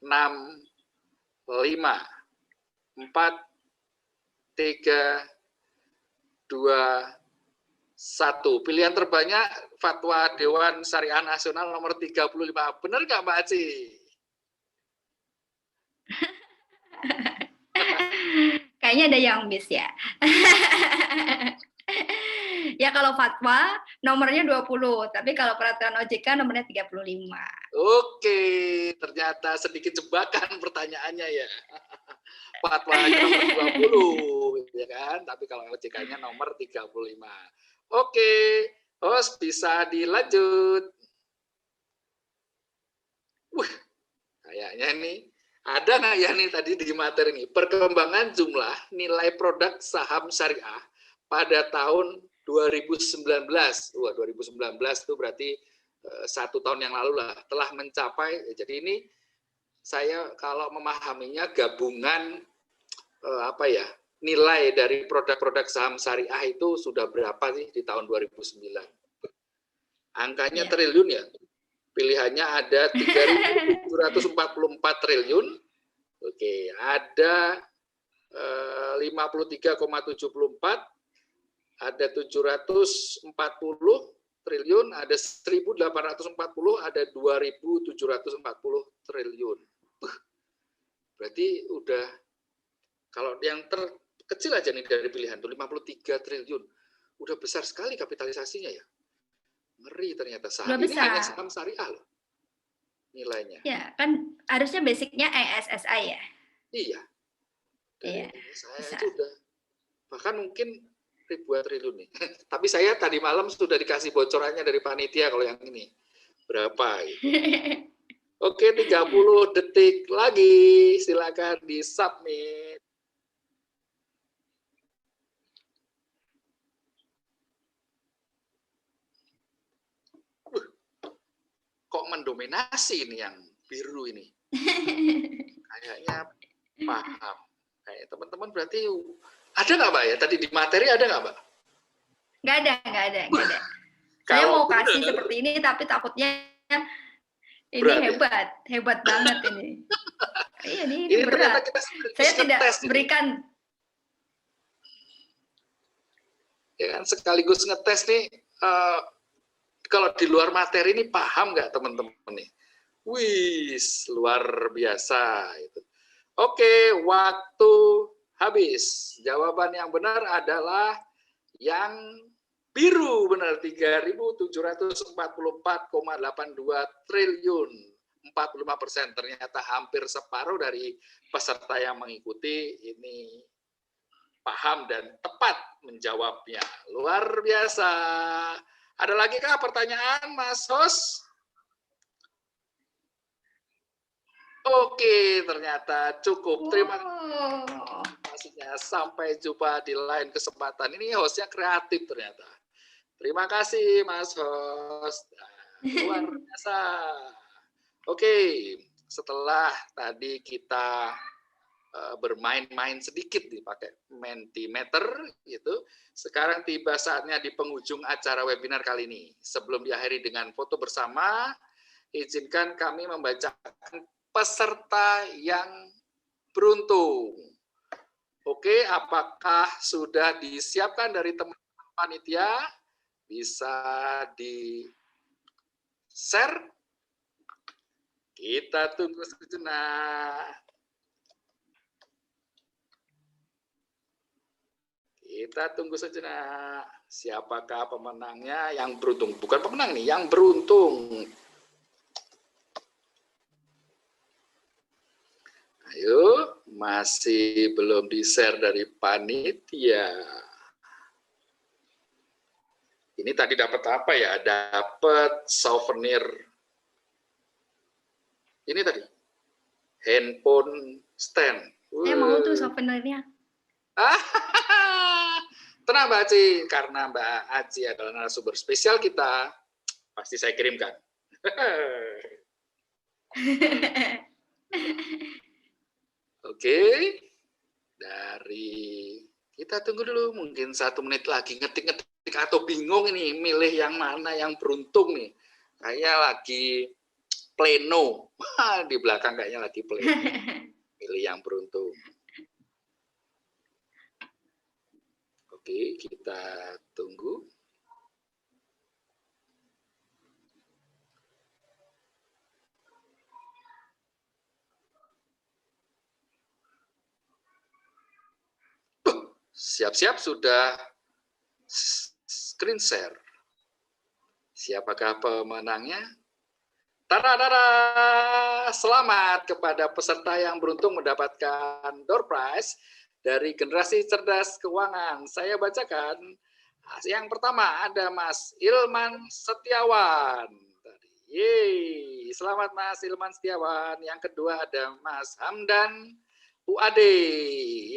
6, 5, 4, 3, 2, 1. Pilihan terbanyak Fatwa Dewan Syariah Nasional nomor 35. Benar nggak Mbak Aci? Kayaknya ada yang miss ya. Ya kalau fatwa nomornya 20, tapi kalau peraturan OJK nomornya 35. Oke, ternyata sedikit jebakan pertanyaannya ya. Fatwanya nomor 20, ya kan? Tapi kalau OJK-nya nomor 35. Oke, host bisa dilanjut. Kayaknya nih, ada nggak ya nih tadi di materi ini, perkembangan jumlah nilai produk saham syariah pada tahun 2019. Wah, 2019 itu berarti 1 tahun yang lalu lah, telah mencapai, jadi ini saya kalau memahaminya gabungan nilai dari produk-produk saham syariah itu sudah berapa sih di tahun 2009? Angkanya triliun ya. Pilihannya ada 3.744 triliun. Oke, ada 53,74, ada 740 triliun, ada 1.840, ada 2.740 triliun. Berarti udah, kalau yang terkecil aja nih dari pilihan tuh 53 triliun. Udah besar sekali kapitalisasinya ya. Ngeri ternyata, saham ini hanya saham syariah loh nilainya. Ya, kan harusnya basicnya ESSI ya. Iya. Iya. Saya itu udah bahkan mungkin ribuan triliun nih. Tapi saya tadi malam sudah dikasih bocorannya dari panitia kalau yang ini. Berapa gitu. Oke, 30 detik lagi. Silakan di-submit. Kok mendominasi ini yang biru ini? Kayaknya paham. Kayak teman-teman berarti ada nggak Mbak ya? Tadi di materi ada nggak Mbak? Nggak ada. Saya mau kasih seperti ini, tapi takutnya ini berarti hebat banget ini. Iya, ini berat. Saya tidak berikan. Ya kan, sekaligus ngetes nih. Kalau di luar materi ini paham nggak teman-teman nih? Wih, luar biasa itu. Oke, waktu habis. Jawaban yang benar adalah yang biru, benar, 3.744,82 triliun. 45%, ternyata hampir separuh dari peserta yang mengikuti ini paham dan tepat menjawabnya. Luar biasa. Ada lagi kah pertanyaan, Mas Host? Oke, ternyata cukup. Terima kasih. Sampai jumpa di lain kesempatan. Ini hostnya kreatif ternyata. Terima kasih, Mas Host. Luar biasa. Oke, setelah tadi kita bermain-main sedikit dipakai Mentimeter gitu. Sekarang tiba saatnya di penghujung acara webinar kali ini. Sebelum diakhiri dengan foto bersama, izinkan kami membacakan peserta yang beruntung. Oke, apakah sudah disiapkan dari teman-teman panitia? Bisa di-share? Kita tunggu sejenak. Kita tunggu sejenak. Siapakah pemenangnya yang beruntung? Bukan pemenang nih, yang beruntung. Ayo, masih belum di-share dari panitia. Ini tadi dapat apa ya? Dapat souvenir. Ini tadi. Handphone stand. Saya mau tuh souvenirnya. Tenang Mbak Aci, karena Mbak Aci adalah narasumber spesial kita, pasti saya kirimkan. Oke, dari kita tunggu dulu, mungkin 1 menit lagi ngetik-ngetik atau bingung ini milih yang mana yang beruntung nih. Kayaknya lagi pleno, di belakang kayaknya lagi pleno. Pilih yang beruntung. Oke, kita tunggu. Siap-siap sudah screen share. Siapakah pemenangnya? Tadadada! Selamat kepada peserta yang beruntung mendapatkan door prize dari Generasi Cerdas Keuangan. Saya bacakan. Yang pertama ada Mas Ilman Setiawan. Yeay, selamat Mas Ilman Setiawan. Yang kedua ada Mas Hamdan UAD.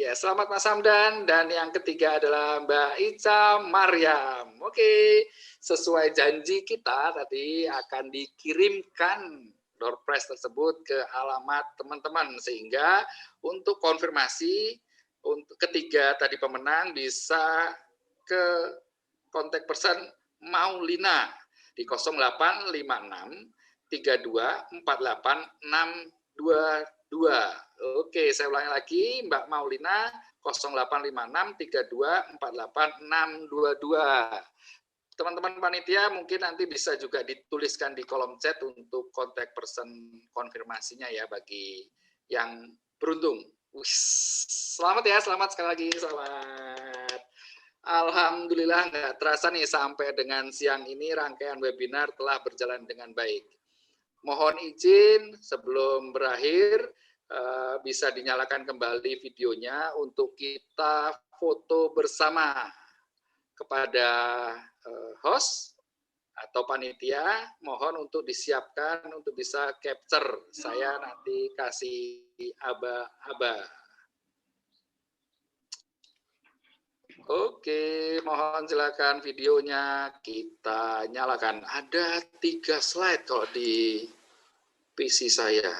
Ya, selamat Mas Hamdan. Dan yang ketiga adalah Mbak Ica Maryam. Oke, sesuai janji kita tadi akan dikirimkan door prize tersebut ke alamat teman-teman, sehingga untuk konfirmasi untuk ketiga tadi pemenang bisa ke kontak person Maulina di 0856 32 48 622. Oke, saya ulangi lagi, Mbak Maulina 0856 32 48 622. Teman-teman panitia mungkin nanti bisa juga dituliskan di kolom chat untuk kontak person konfirmasinya ya bagi yang beruntung. Selamat ya, selamat sekali lagi, selamat. Alhamdulillah nggak terasa nih sampai dengan siang ini rangkaian webinar telah berjalan dengan baik. Mohon izin sebelum berakhir bisa dinyalakan kembali videonya untuk kita foto bersama. Kepada host atau panitia, mohon untuk disiapkan untuk bisa capture. Saya nanti kasih aba-aba. Oke, mohon silakan videonya kita nyalakan. Ada 3 slide kalau di PC saya.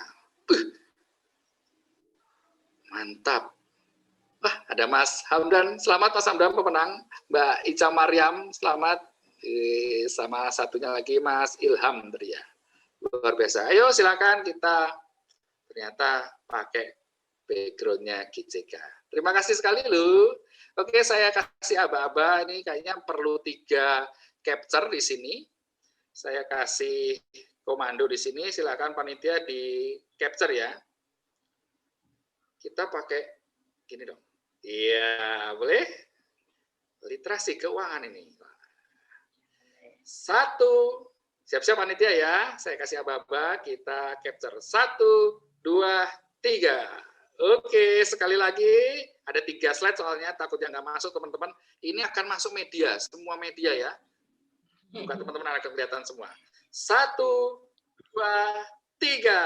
Mantap. Wah, ada Mas Hamdan. Selamat Mas Hamdan pemenang. Mbak Ica Maryam, selamat. Sama satunya lagi Mas Ilham tadi ya. Luar biasa. Ayo silakan kita ternyata pakai background-nya GCK. Terima kasih sekali loh. Oke, saya kasih aba-aba. Ini kayaknya perlu 3 capture di sini. Saya kasih komando di sini. Silakan panitia di capture ya. Kita pakai gini dong. Iya, boleh? Literasi keuangan ini. 1, siap-siap panitia ya. Saya kasih aba-aba, kita capture. 1, 2, 3. Oke, sekali lagi. Ada 3 slide soalnya, takutnya nggak masuk teman-teman. Ini akan masuk media, semua media ya. Bukan teman-teman akan kelihatan semua. 1, 2, 3.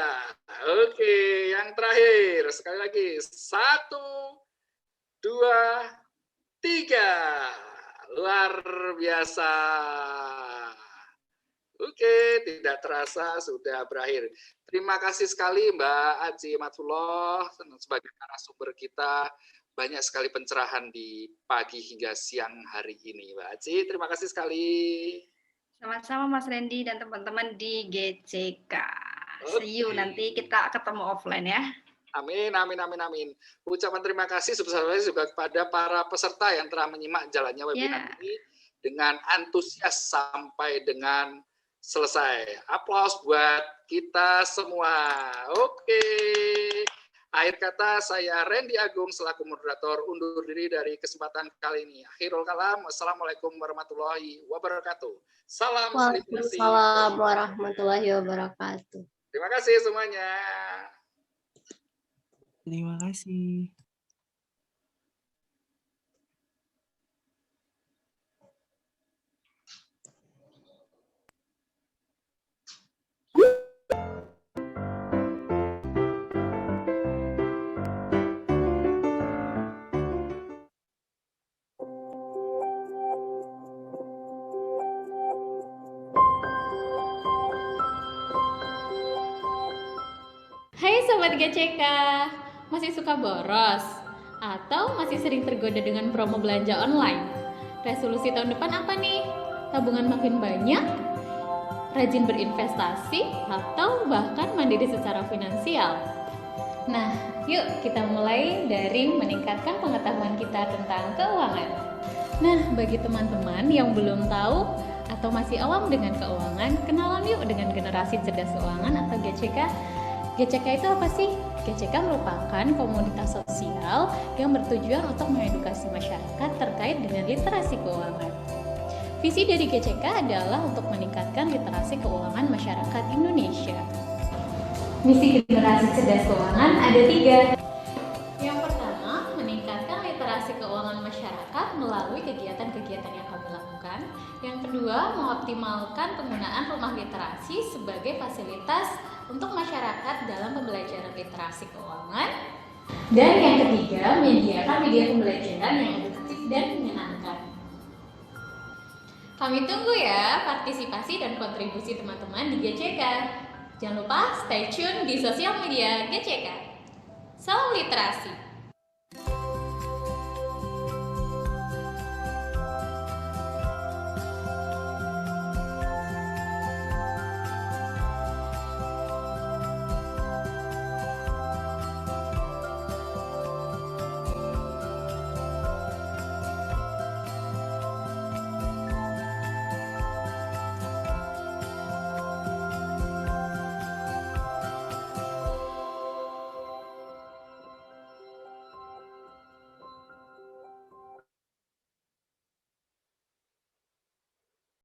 Oke, yang terakhir. Sekali lagi. 1, 2, 3. Luar biasa. Oke, tidak terasa sudah berakhir. Terima kasih sekali Mbak Aji Matullah sebagai narasumber kita. Banyak sekali pencerahan di pagi hingga siang hari ini, Mbak Aji. Terima kasih sekali. Sama-sama Mas Randy dan teman-teman di GCK. See you, nanti kita ketemu offline ya. Amin, amin, amin, amin. Ucapan terima kasih sebesar-besarnya juga kepada para peserta yang telah menyimak jalannya webinar ini dengan antusias sampai dengan selesai. Aplaus buat kita semua. Oke. Akhir kata, saya Randy Agung selaku moderator undur diri dari kesempatan kali ini. Akhirul kalam, wassalamualaikum warahmatullahi wabarakatuh. Salam kalibrasi. Waalaikumsalam warahmatullahi wabarakatuh. Terima kasih semuanya. Terima kasih. Hai Sobat GCK, masih suka boros? Atau masih sering tergoda dengan promo belanja online? Resolusi tahun depan apa nih? Tabungan makin banyak? Rajin berinvestasi? Atau bahkan mandiri secara finansial? Nah, yuk kita mulai dari meningkatkan pengetahuan kita tentang keuangan. Nah, bagi teman-teman yang belum tahu atau masih awam dengan keuangan, kenalan yuk dengan generasi cerdas keuangan atau GCK. GCK itu apa sih? GCK merupakan komunitas sosial yang bertujuan untuk mengedukasi masyarakat terkait dengan literasi keuangan. Visi dari GCK adalah untuk meningkatkan literasi keuangan masyarakat Indonesia. Misi generasi cerdas keuangan ada 3. Yang pertama, meningkatkan literasi keuangan masyarakat melalui kegiatan-kegiatan yang kami lakukan. Yang kedua, mengoptimalkan penggunaan rumah literasi sebagai fasilitas untuk masyarakat dalam pembelajaran literasi keuangan. Dan yang ketiga, menyediakan media pembelajaran yang edukatif dan menyenangkan. Kami tunggu ya partisipasi dan kontribusi teman-teman di GCK. Jangan lupa stay tune di sosial media GCK. Salam literasi!